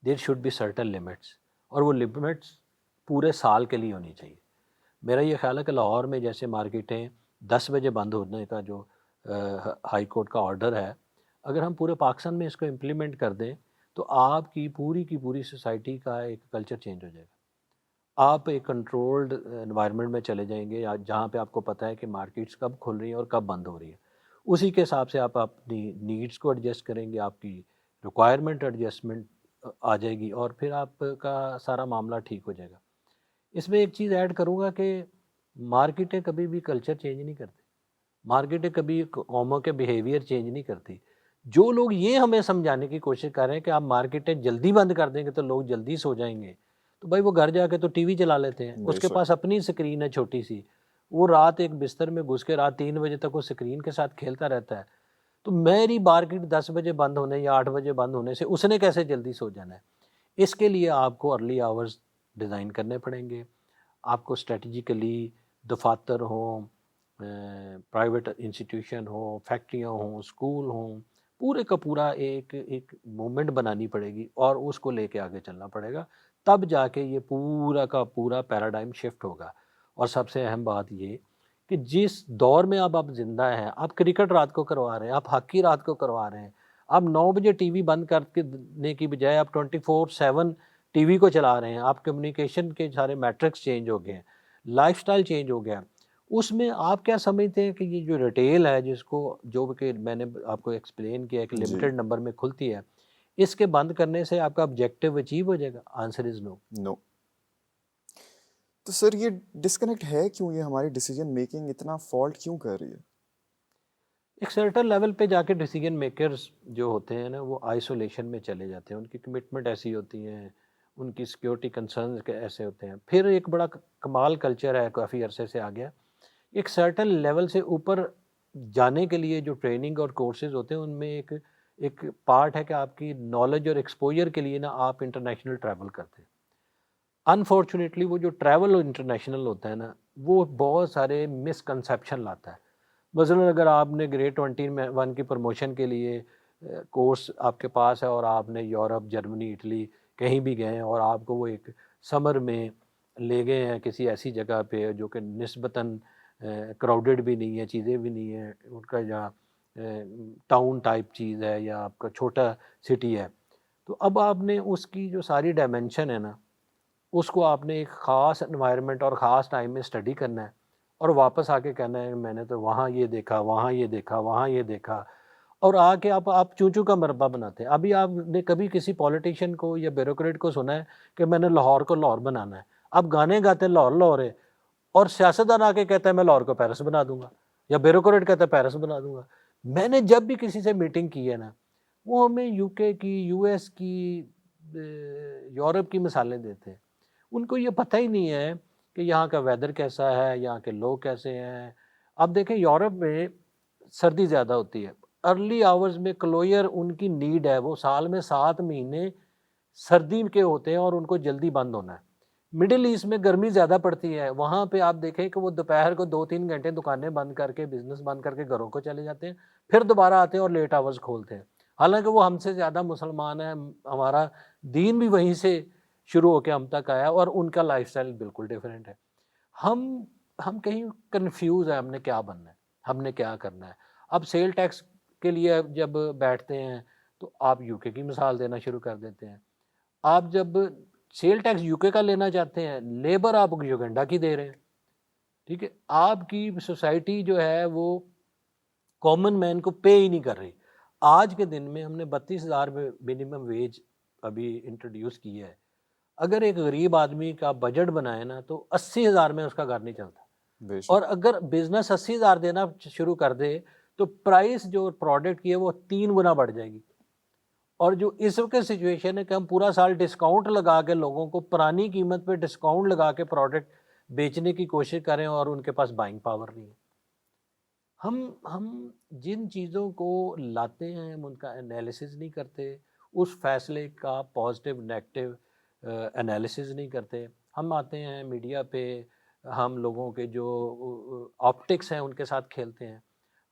There should be certain limits, اور وہ لمٹس پورے سال کے لیے ہونی چاہیے۔ میرا یہ خیال ہے کہ لاہور میں جیسے مارکیٹیں 10 بجے بند ہونے کا جو ہائی کورٹ کا آرڈر ہے، اگر ہم پورے پاکستان میں اس کو امپلیمنٹ کر دیں تو آپ کی پوری سوسائٹی کا ایک کلچر چینج ہو جائے گا۔ آپ ایک کنٹرولڈ انوائرمنٹ میں چلے جائیں گے، جہاں پہ آپ کو پتہ ہے کہ مارکیٹس کب کھل رہی ہیں اور کب بند ہو رہی ہیں۔ اسی کے حساب سے آپ اپنی نیڈس کو ایڈجسٹ کریں گے، آپ کی ریکوائرمنٹ ایڈجسٹمنٹ آ جائے گی، اور پھر آپ کا سارا معاملہ ٹھیک ہو جائے گا۔ اس میں ایک چیز ایڈ کروں گا کہ مارکیٹیں کبھی بھی کلچر چینج نہیں کرتی، مارکیٹیں کبھی قوموں کے بیہیویئر چینج نہیں کرتی۔ جو لوگ یہ ہمیں سمجھانے کی کوشش کر رہے ہیں کہ آپ مارکیٹیں جلدی بند کر دیں گے تو لوگ جلدی سو جائیں گے، تو بھائی وہ گھر جا کے تو ٹی وی چلا لیتے ہیں، بے اس کے شک۔ پاس اپنی سکرین ہے چھوٹی سی، وہ رات ایک بستر میں گھس کے رات 3 بجے تک وہ سکرین کے ساتھ کھیلتا رہتا ہے۔ تو میری مارکیٹ 10 بجے بند ہونے یا 8 بجے بند ہونے سے اس نے کیسے جلدی سو جانا ہے؟ اس کے لیے آپ کو ارلی آورز ڈیزائن کرنے پڑیں گے، آپ کو اسٹریٹجیکلی دفاتر ہوں، پرائیویٹ انسٹیٹیوشن ہوں، فیکٹریاں ہوں، اسکول ہوں، پورے کا پورا ایک موومنٹ بنانی پڑے گی اور اس کو لے کے آگے چلنا پڑے گا، تب جا کے یہ پورا کا پورا پیراڈائم شفٹ ہوگا۔ اور سب سے اہم بات یہ کہ جس دور میں اب آپ زندہ ہیں، آپ کرکٹ رات کو کروا رہے ہیں، آپ ہاکی رات کو کروا رہے ہیں، آپ 9 بجے ٹی وی بند کرنے کی بجائے آپ 24/7 ٹی وی کو چلا رہے ہیں، آپ کمیونیکیشن کے سارے میٹرکس چینج ہو گئے ہیں، لائف سٹائل چینج ہو گیا۔ اس میں آپ کیا سمجھتے ہیں کہ یہ جو ریٹیل ہے، جس کو جو کہ میں نے آپ کو ایکسپلین کیا کہ جی۔ لمیٹڈ نمبر میں کھلتی ہے، اس کے بند کرنے سے آپ کا آبجیکٹیو اچیو ہو جائے گا؟ آنسر از نو۔ نو۔ تو سر یہ ڈسکنیکٹ ہے کیوں؟ یہ ہماری ڈیسیجن میکنگ اتنا فالٹ کیوں کر رہی ہے؟ ایک سرٹن لیول پہ جا کے ڈیسیجن میکرز جو ہوتے ہیں نا، وہ آئسولیشن میں چلے جاتے ہیں، ان کی کمٹمنٹ ایسی ہوتی ہیں، ان کی سیکیورٹی کنسرنز ایسے ہوتے ہیں۔ پھر ایک بڑا کمال کلچر ہے، کافی عرصے سے آ گیا، ایک سرٹن لیول سے اوپر جانے کے لیے جو ٹریننگ اور کورسز ہوتے ہیں، ان میں ایک پارٹ ہے کہ آپ کی نالج اور ایکسپوجر کے لیے نا آپ انٹرنیشنل ٹریول کرتے ہیں۔ انفارچونیٹلی وہ جو ٹریول انٹرنیشنل ہوتا ہے نا، وہ بہت سارے مسکنسیپشن لاتا ہے۔ مثلاً اگر آپ نے گریڈ 21 کی پروموشن کے لیے کورس آپ کے پاس ہے اور آپ نے یورپ، جرمنی، اٹلی کہیں بھی گئے ہیں، اور آپ کو وہ ایک سمر میں لے گئے ہیں کسی ایسی جگہ پہ جو کہ نسبتاً کراؤڈڈ بھی نہیں ہے، چیزیں بھی نہیں ہیں، ان کا یا ٹاؤن ٹائپ چیز ہے یا آپ کا چھوٹا سٹی ہے، تو اب آپ نے اس کی جو ساری ڈائمنشن ہے نا، اس کو آپ نے ایک خاص انوائرمنٹ اور خاص ٹائم میں اسٹڈی کرنا ہے، اور واپس آ کے کہنا ہے میں نے تو وہاں یہ دیکھا، وہاں یہ دیکھا، وہاں یہ دیکھا، اور آ کے آپ چوں چوں کا مربع بناتے ہیں۔ ابھی آپ نے کبھی کسی پولیٹیشین کو یا بیوروکریٹ کو سنا ہے کہ میں نے لاہور کو لاہور بنانا ہے؟ آپ گانے گاتے ہیں لاہور لاہور ہے، اور سیاستدان آ کے کہتا ہے میں لاہور کو پیرس بنا دوں گا، یا بیوروکریٹ کہتا ہے پیرس بنا دوں گا۔ میں نے جب بھی کسی سے میٹنگ کی ہے نا، وہ ہمیں یو کے کی، یو ایس کی، یورپ کی مثالیں دیتے ہیں۔ ان کو یہ پتہ ہی نہیں ہے کہ یہاں کا ویدر کیسا ہے، یہاں کے لوگ کیسے ہیں۔ اب دیکھیں یورپ میں سردی زیادہ ہوتی ہے، ارلی آورز میں کلوئر ان کی نیڈ ہے، وہ سال میں 7 مہینے سردی کے ہوتے ہیں اور ان کو جلدی بند ہونا ہے۔ مڈل ایسٹ میں گرمی زیادہ پڑتی ہے، وہاں پہ آپ دیکھیں کہ وہ دوپہر کو 2-3 گھنٹے دکانیں بند کر کے، بزنس بند کر کے گھروں کو چلے جاتے ہیں، پھر دوبارہ آتے ہیں اور لیٹ آورز کھولتے ہیں۔ حالانکہ وہ ہم سے زیادہ مسلمان ہیں، ہمارا دین بھی وہیں سے شروع ہو کے ہم تک آیا، اور ان کا لائف سٹائل بالکل ڈیفرنٹ ہے۔ ہم کہیں کنفیوز ہیں، ہم نے کیا بننا ہے، ہم نے کیا کرنا ہے۔ اب سیل ٹیکس کے لیے جب بیٹھتے ہیں تو آپ یو کے کی مثال دینا شروع کر دیتے ہیں. آپ جب سیل ٹیکس یو کے کا لینا چاہتے ہیں، لیبر آپ یوگنڈا کی دے رہے ہیں. ٹھیک ہے، آپ کی سوسائٹی جو ہے وہ کامن مین کو پے ہی نہیں کر رہی. آج کے دن میں ہم نے 32,000 منیمم ویج ابھی انٹروڈیوس کیا ہے. اگر ایک غریب آدمی کا بجٹ بنائے نا تو 80,000 میں اس کا گھر نہیں چلتا. بے اور شک. اگر بزنس 80,000 دینا شروع کر دے تو پرائس جو پروڈکٹ کی ہے وہ 3 گنا بڑھ جائے گی. اور جو اس وقت سچویشن ہے کہ ہم پورا سال ڈسکاؤنٹ لگا کے لوگوں کو پرانی قیمت پہ ڈسکاؤنٹ لگا کے پروڈکٹ بیچنے کی کوشش کریں اور ان کے پاس بائنگ پاور نہیں ہے. ہم جن چیزوں کو لاتے ہیں ہم ان کا انالیسز نہیں کرتے، اس فیصلے کا پازیٹیو نیگیٹو انالیسز نہیں کرتے. ہم آتے ہیں میڈیا پہ، ہم لوگوں کے جو آپٹکس ہیں ان کے ساتھ کھیلتے ہیں،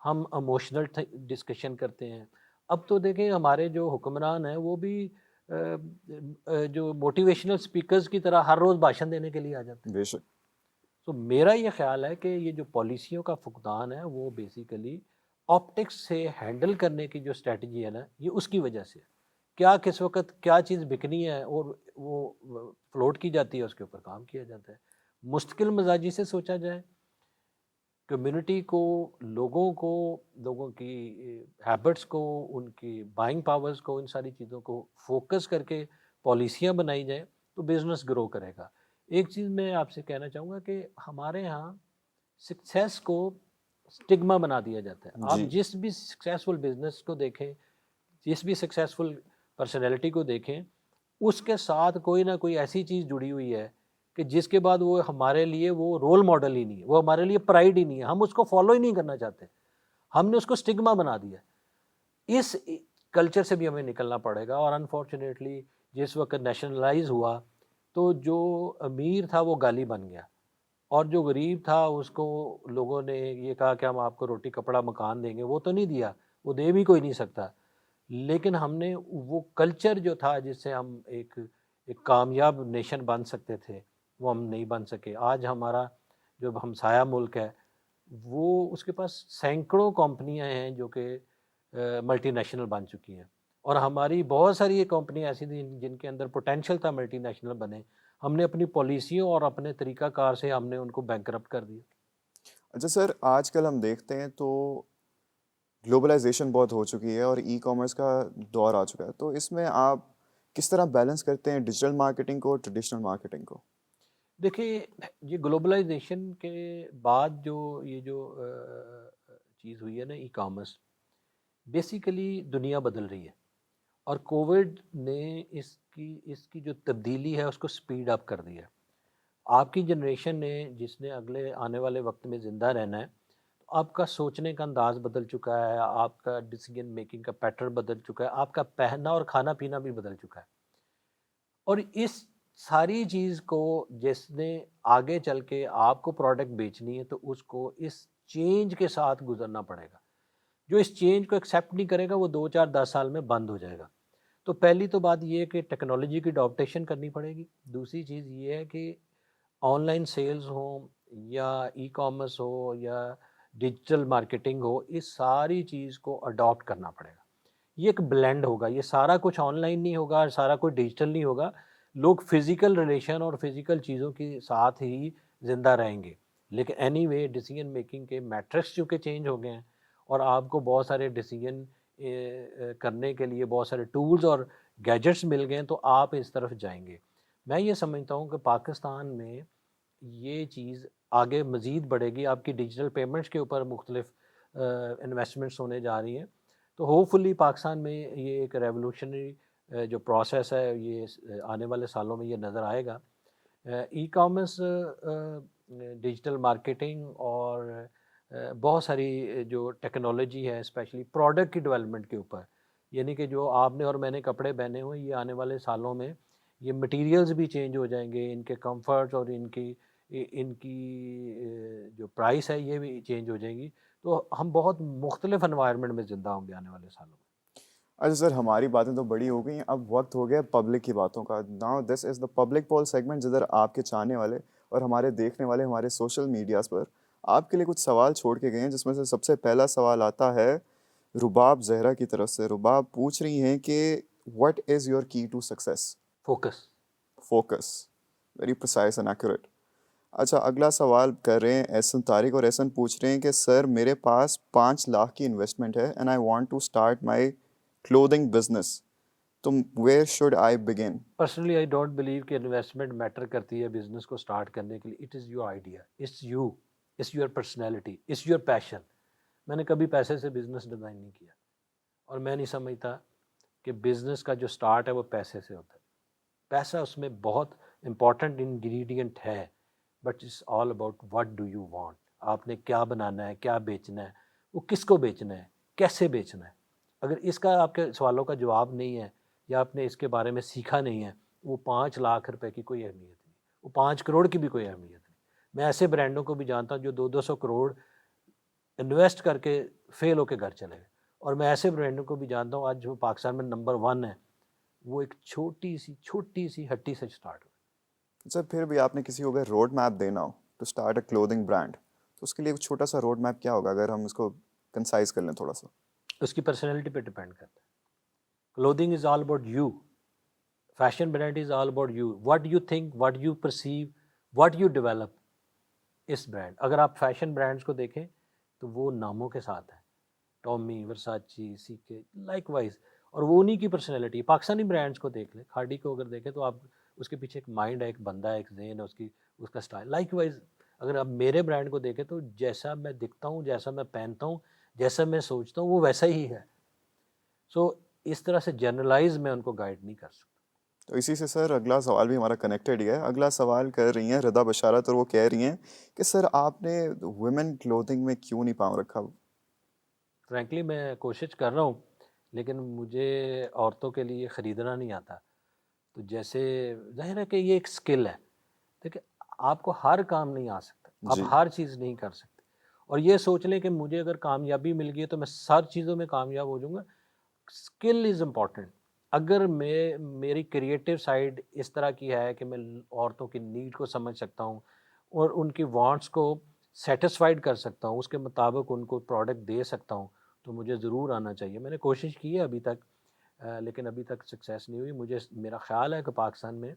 ہم ایموشنل ڈسکشن کرتے ہیں. اب تو دیکھیں ہمارے جو حکمران ہیں وہ بھی جو موٹیویشنل اسپیکرز کی طرح ہر روز بھاشن دینے کے لیے آ جاتے ہیں. بے شک. تو میرا یہ خیال ہے کہ یہ جو پالیسیوں کا فقدان ہے وہ بیسیکلی آپٹکس سے ہینڈل کرنے کی جو اسٹریٹجی ہے نا، یہ اس کی وجہ سے ہے. کیا کس وقت کیا چیز بکنی ہے اور وہ فلوٹ کی جاتی ہے، اس کے اوپر کام کیا جاتا ہے. مستقل مزاجی سے سوچا جائے، کمیونٹی کو، لوگوں کی ہیبٹس کو، ان کی بائنگ پاورز کو، ان ساری چیزوں کو فوکس کر کے پالیسیاں بنائی جائیں تو بزنس گرو کرے گا. ایک چیز میں آپ سے کہنا چاہوں گا کہ ہمارے ہاں سکسیس کو سٹگما بنا دیا جاتا ہے. آپ جی. جس بھی سکسیسفل بزنس کو دیکھیں، جس بھی سکسیسفل پرسنالٹی کو دیکھیں، اس کے ساتھ کوئی نہ کوئی ایسی چیز جڑی ہوئی ہے کہ جس کے بعد وہ ہمارے لیے وہ رول ماڈل ہی نہیں ہے، وہ ہمارے لیے پرائڈ ہی نہیں ہے، ہم اس کو فالو ہی نہیں کرنا چاہتے. ہم نے اس کو سٹگما بنا دیا. اس کلچر سے بھی ہمیں نکلنا پڑے گا. اور انفارچونیٹلی جس وقت نیشنلائز ہوا تو جو امیر تھا وہ گالی بن گیا، اور جو غریب تھا اس کو لوگوں نے یہ کہا کہ ہم آپ کو روٹی کپڑا مکان دیں گے. وہ تو نہیں دیا، وہ دے بھی کوئی نہیں سکتا. لیکن ہم نے وہ کلچر جو تھا جس سے ہم ایک کامیاب نیشن بن سکتے تھے وہ ہم نہیں بن سکے. آج ہمارا جو ہمسایہ ملک ہے وہ اس کے پاس سینکڑوں کمپنیاں ہیں جو کہ ملٹی نیشنل بن چکی ہیں، اور ہماری بہت ساری یہ کمپنیاں ایسی تھیں جن کے اندر پوٹینشیل تھا ملٹی نیشنل بنے. ہم نے اپنی پالیسیوں اور اپنے طریقہ کار سے ہم نے ان کو بینکرپٹ کر دیا. اچھا سر، آج کل ہم دیکھتے ہیں تو گلوبلائزیشن بہت ہو چکی ہے اور ای کامرس کا دور آ چکا ہے. تو اس میں آپ کس طرح بیلنس کرتے ہیں ڈیجیٹل مارکیٹنگ کو اور ٹریڈیشنل مارکیٹنگ کو؟ دیکھیے، یہ گلوبلائزیشن کے بعد جو یہ جو چیز ہوئی ہے نا، ای کامرس، بیسیکلی دنیا بدل رہی ہے. اور کووڈ نے اس کی جو تبدیلی ہے اس کو سپیڈ اپ کر دیا. آپ کی جنریشن نے، جس نے اگلے آنے والے وقت میں زندہ رہنا ہے، تو آپ کا سوچنے کا انداز بدل چکا ہے، آپ کا ڈیسیجن میکنگ کا پیٹرن بدل چکا ہے، آپ کا پہننا اور کھانا پینا بھی بدل چکا ہے. اور اس ساری چیز کو جس نے آگے چل کے آپ کو پروڈکٹ بیچنی ہے تو اس کو اس چینج کے ساتھ گزرنا پڑے گا. جو اس چینج کو ایکسیپٹ نہیں کرے گا وہ 2 4 10 سال میں بند ہو جائے گا. تو پہلی تو بات یہ ہے کہ ٹیکنالوجی کی اڈاپٹیشن کرنی پڑے گی. دوسری چیز یہ ہے کہ آن لائن سیلز ہوں یا ای کامرس ہو یا ڈیجیٹل مارکیٹنگ ہو، اس ساری چیز کو اڈاپٹ کرنا پڑے گا. یہ ایک بلینڈ ہوگا، یہ سارا کچھ آن لائن نہیں ہوگا، سارا کچھ ڈیجیٹل نہیں ہوگا. لوگ فزیکل ریلیشن اور فزیکل چیزوں کے ساتھ ہی زندہ رہیں گے. لیکن اینی وے ڈیسیجن میکنگ کے میٹرکس چونکہ چینج ہو گئے ہیں، اور آپ کو بہت سارے ڈیسیجن کرنے کے لیے بہت سارے ٹولز اور گیجٹس مل گئے ہیں، تو آپ اس طرف جائیں گے. میں یہ سمجھتا ہوں کہ پاکستان میں یہ چیز آگے مزید بڑھے گی. آپ کی ڈیجیٹل پیمنٹس کے اوپر مختلف انویسٹمنٹس ہونے جا رہی ہیں. تو ہوپ فلی پاکستان میں یہ ایک ریولوشنری جو پروسیس ہے یہ آنے والے سالوں میں یہ نظر آئے گا. ای کامرس، ڈیجیٹل مارکیٹنگ اور بہت ساری جو ٹیکنالوجی ہے اسپیشلی پروڈکٹ کی ڈیولپمنٹ کے اوپر، یعنی کہ جو آپ نے اور میں نے کپڑے پہنے ہوئے، یہ آنے والے سالوں میں یہ مٹیریلز بھی چینج ہو جائیں گے، ان کے کمفرٹ اور ان کی جو پرائس ہے یہ بھی چینج ہو جائیں گی. تو ہم بہت مختلف انوائرمنٹ میں زندہ ہوں گے آنے والے سالوں میں. اچھا سر، ہماری باتیں تو بڑی ہو گئی ہیں، اب وقت ہو گیا پبلک کی باتوں کا. Now this is the public poll segment, جدھر آپ کے چاہنے والے اور ہمارے دیکھنے والے ہمارے سوشل میڈیاز پر آپ کے لیے کچھ سوال چھوڑ کے گئے ہیں، جس میں سے سب سے پہلا سوال آتا ہے رباب زہرا کی طرف سے رباب پوچھ رہی ہیں کہ what is your key to success؟ Focus. Focus, very precise and accurate. اچھا اگلا سوال کر رہے ہیں احسن طارق، اور احسن پوچھ رہے ہیں کہ سر میرے پاس 5 لاکھ کی انویسٹمنٹ ہے and I want to start my clothing business, تو where should I begin? Personally I don't believe کہ انویسٹمنٹ میٹر کرتی ہے بزنس کو اسٹارٹ کرنے کے لیے. It is your idea, it's you, it's your personality, it's your passion. میں نے کبھی پیسے سے بزنس ڈیزائن نہیں کیا، اور میں نہیں سمجھتا کہ بزنس کا جو سٹارٹ ہے وہ پیسے سے ہوتا ہے. پیسہ اس میں بہت امپورٹنٹ انگریڈینٹ ہے، but it's all about what do you want. آپ نے کیا بنانا ہے، کیا بیچنا ہے، وہ کس کو بیچنا ہے، کیسے بیچنا ہے. اگر اس کا آپ کے سوالوں کا جواب نہیں ہے، یا آپ نے اس کے بارے میں سیکھا نہیں ہے، وہ 5 لاکھ روپے کی کوئی اہمیت نہیں، وہ 5 کروڑ کی بھی کوئی اہمیت نہیں. میں ایسے برانڈوں کو بھی جانتا ہوں جو 200 کروڑ انویسٹ کر کے فیل ہو کے گھر چلے گئے. اور میں ایسے برانڈوں کو بھی جانتا ہوں آج جو پاکستان میں نمبر 1 ہے، وہ ایک چھوٹی سی ہٹی سے اسٹارٹ ہوئی. سر پھر بھی آپ نے کسی کو اگر روڈ میپ دینا ہو to start a clothing brand, تو اس کے لیے ایک چھوٹا سا روڈ میپ کیا ہوگا اگر ہم اس کو کنسائز کر لیں تھوڑا سا؟ اس کی پرسنالٹی پہ ڈپینڈ کرتا ہے. Clothing is all about you, fashion brand is all about you, what you think, what you perceive, what you develop as brand. اگر آپ فیشن برانڈس کو دیکھیں تو وہ ناموں کے ساتھ ہیں، ٹامی، ورساچی، سی کے، لائک وائز، اور وہ انہی کی پرسنالٹی. پاکستانی برانڈس کو دیکھ لیں، کھاڑی کو اگر دیکھیں تو آپ اس کے پیچھے ایک مائنڈ ہے، ایک بندہ ہے، ایک ذہن ہے، اس کا اسٹائل. لائک وائز اگر آپ میرے برانڈ کو دیکھیں تو جیسا میں دکھتا ہوں، جیسا میں پہنتا ہوں، جیسا میں سوچتا ہوں، وہ ویسا ہی ہے. سو اس طرح سے جنرلائز میں ان کو گائیڈ نہیں کر سکتا. تو اسی سے سر اگلا سوال بھی ہمارا کنیکٹڈ ہی ہے. اگلا سوال کر رہی ہیں رضا بشارت، اور وہ کہہ رہی ہیں کہ سر آپ نے ویمن کلودنگ میں کیوں نہیں پاؤں رکھا؟ فرینکلی میں کوشش کر رہا ہوں، لیکن مجھے عورتوں کے لیے خریدنا نہیں آتا. تو جیسے ظاہر ہے کہ یہ ایک سکل ہے. دیکھیں، آپ کو ہر کام نہیں آ سکتا، آپ جی ہر چیز نہیں کر سکتے. اور یہ سوچ لیں کہ مجھے اگر کامیابی مل گئی ہے تو میں سر چیزوں میں کامیاب ہو جاؤں گا. Skill is important. اگر میری کریٹیو سائڈ اس طرح کی ہے کہ میں عورتوں کی نیڈ کو سمجھ سکتا ہوں اور ان کی وانٹس کو سیٹسفائیڈ کر سکتا ہوں، اس کے مطابق ان کو پروڈکٹ دے سکتا ہوں، تو مجھے ضرور آنا چاہیے. میں نے کوشش کی ہے ابھی تک، لیکن ابھی تک سکسیس نہیں ہوئی. میرا خیال ہے کہ پاکستان میں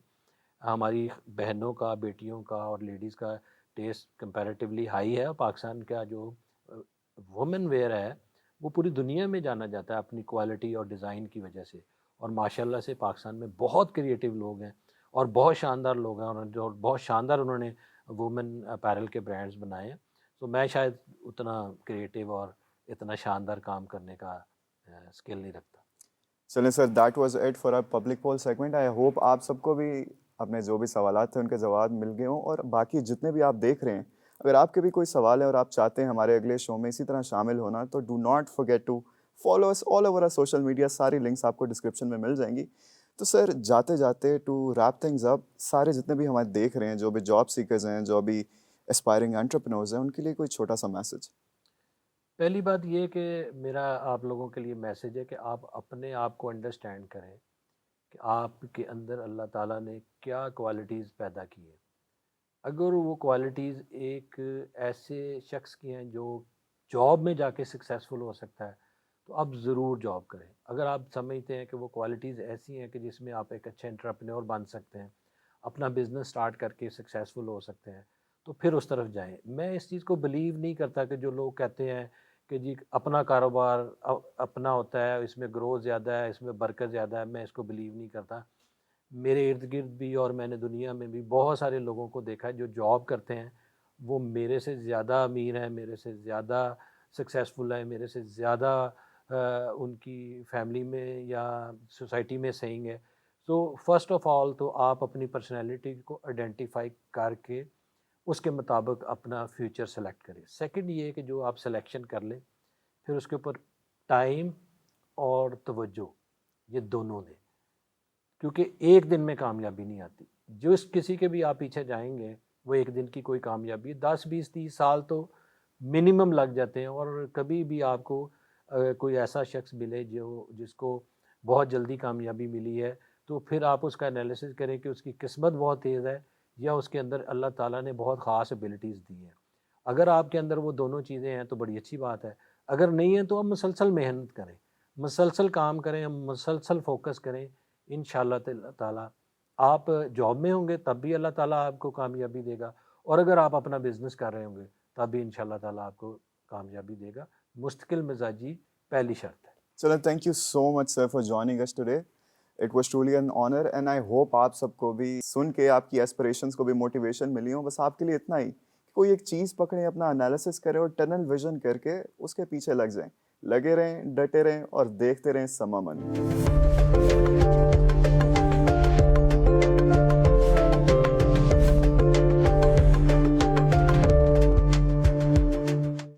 ہماری بہنوں کا، بیٹیوں کا اور لیڈیز کا ٹیسٹ کمپیریٹیولی ہائی ہے. اور پاکستان کا جو وومن ویئر ہے وہ پوری دنیا میں جانا جاتا ہے اپنی کوالٹی اور ڈیزائن کی وجہ سے. اور ماشاءاللہ سے پاکستان میں بہت کریٹیو لوگ ہیں اور بہت شاندار لوگ ہیں، اور جو بہت شاندار انہوں نے وومن اپیرل کے برانڈز بنائے ہیں. تو میں شاید اتنا کریٹیو اور اتنا شاندار کام کرنے کا اسکل نہیں رکھتا. چلیں sir, that was it for our public poll segment. I hope آپ سب کو بھی اپنے جو بھی سوالات تھے ان کے جواب مل گئے ہوں. اور باقی جتنے بھی آپ دیکھ رہے ہیں، اگر آپ کے بھی کوئی سوال ہے اور آپ چاہتے ہیں ہمارے اگلے شو میں اسی طرح شامل ہونا، تو do not forget to follow us all over our social media. ساری لنکس آپ کو ڈسکرپشن میں مل جائیں گی. تو سر جاتے جاتے ٹو ریپ تھنگز اپ، سارے جتنے بھی ہمارے دیکھ رہے ہیں، جو بھی جاب سیکرز ہیں، جو بھی اسپائرنگ انٹرپرینورز ہیں، ان کے لیے کوئی چھوٹا سا میسج؟ پہلی بات یہ کہ میرا آپ لوگوں کے لیے میسیج ہے کہ آپ اپنے آپ کو انڈرسٹینڈ کریں کہ آپ کے اندر اللہ تعالیٰ نے کیا کوالٹیز پیدا کی ہیں. اگر وہ کوالٹیز ایک ایسے شخص کی ہیں جو جاب میں جا کے سکسیزفل ہو سکتا ہے، تو آپ ضرور جاب کریں. اگر آپ سمجھتے ہیں کہ وہ کوالٹیز ایسی ہیں کہ جس میں آپ ایک اچھے انٹرپرینور بن سکتے ہیں، اپنا بزنس سٹارٹ کر کے سکسیزفل ہو سکتے ہیں، تو پھر اس طرف جائیں. میں اس چیز کو بلیو نہیں کرتا کہ جو لوگ کہتے ہیں کہ جی اپنا کاروبار اپنا ہوتا ہے، اس میں گروتھ زیادہ ہے، اس میں برکت زیادہ ہے. میں اس کو بلیو نہیں کرتا. میرے ارد گرد بھی اور میں نے دنیا میں بھی بہت سارے لوگوں کو دیکھا ہے جو جاب کرتے ہیں، وہ میرے سے زیادہ امیر ہیں، میرے سے زیادہ سکسیزفل ہیں، میرے سے زیادہ ان کی فیملی میں یا سوسائٹی میں صحیح ہے. سو فرسٹ آف آل تو آپ اپنی پرسنالٹی کو آئیڈینٹیفائی کر کے اس کے مطابق اپنا فیوچر سلیکٹ کریں. سیکنڈ یہ کہ جو آپ سلیکشن کر لیں، پھر اس کے اوپر ٹائم اور توجہ، یہ دونوں دیں. کیونکہ ایک دن میں کامیابی نہیں آتی. جس کسی کے بھی آپ پیچھے جائیں گے وہ ایک دن کی کوئی کامیابی 10 20 30 سال تو منیمم لگ جاتے ہیں. اور کبھی بھی آپ کو کوئی ایسا شخص ملے جس کو بہت جلدی کامیابی ملی ہے، تو پھر آپ اس کا انالیسس کریں کہ اس کی قسمت بہت تیز ہے یا اس کے اندر اللہ تعالیٰ نے بہت خاص ابیلٹیز دی ہیں. اگر آپ کے اندر وہ دونوں چیزیں ہیں تو بڑی اچھی بات ہے. اگر نہیں ہے تو آپ مسلسل محنت کریں، مسلسل کام کریں، مسلسل فوکس کریں، انشاءاللہ تعالیٰ آپ جاب میں ہوں گے تب بھی اللہ تعالیٰ آپ کو کامیابی دے گا، اور اگر آپ اپنا بزنس کر رہے ہوں گے تب بھی انشاءاللہ تعالیٰ آپ کو کامیابی دے گا۔ مستقل مزاجی پہلی شرط ہے۔ چلو thank you so much sir for joining us today, it was truly an honour and I hope آپ سب کو بھی سن کے آپ کی ایسپریشنس کو بھی موٹیویشن ملی ہوں۔ بس آپ کے لیے اتنا ہی کہ کوئی ایک چیز پکڑیں، اپنا انالیسس کریں اور ٹنل ویژن کر کے اس کے پیچھے لگ جائیں، لگے رہیں، ڈٹے رہیں اور دیکھتے رہیں سما من۔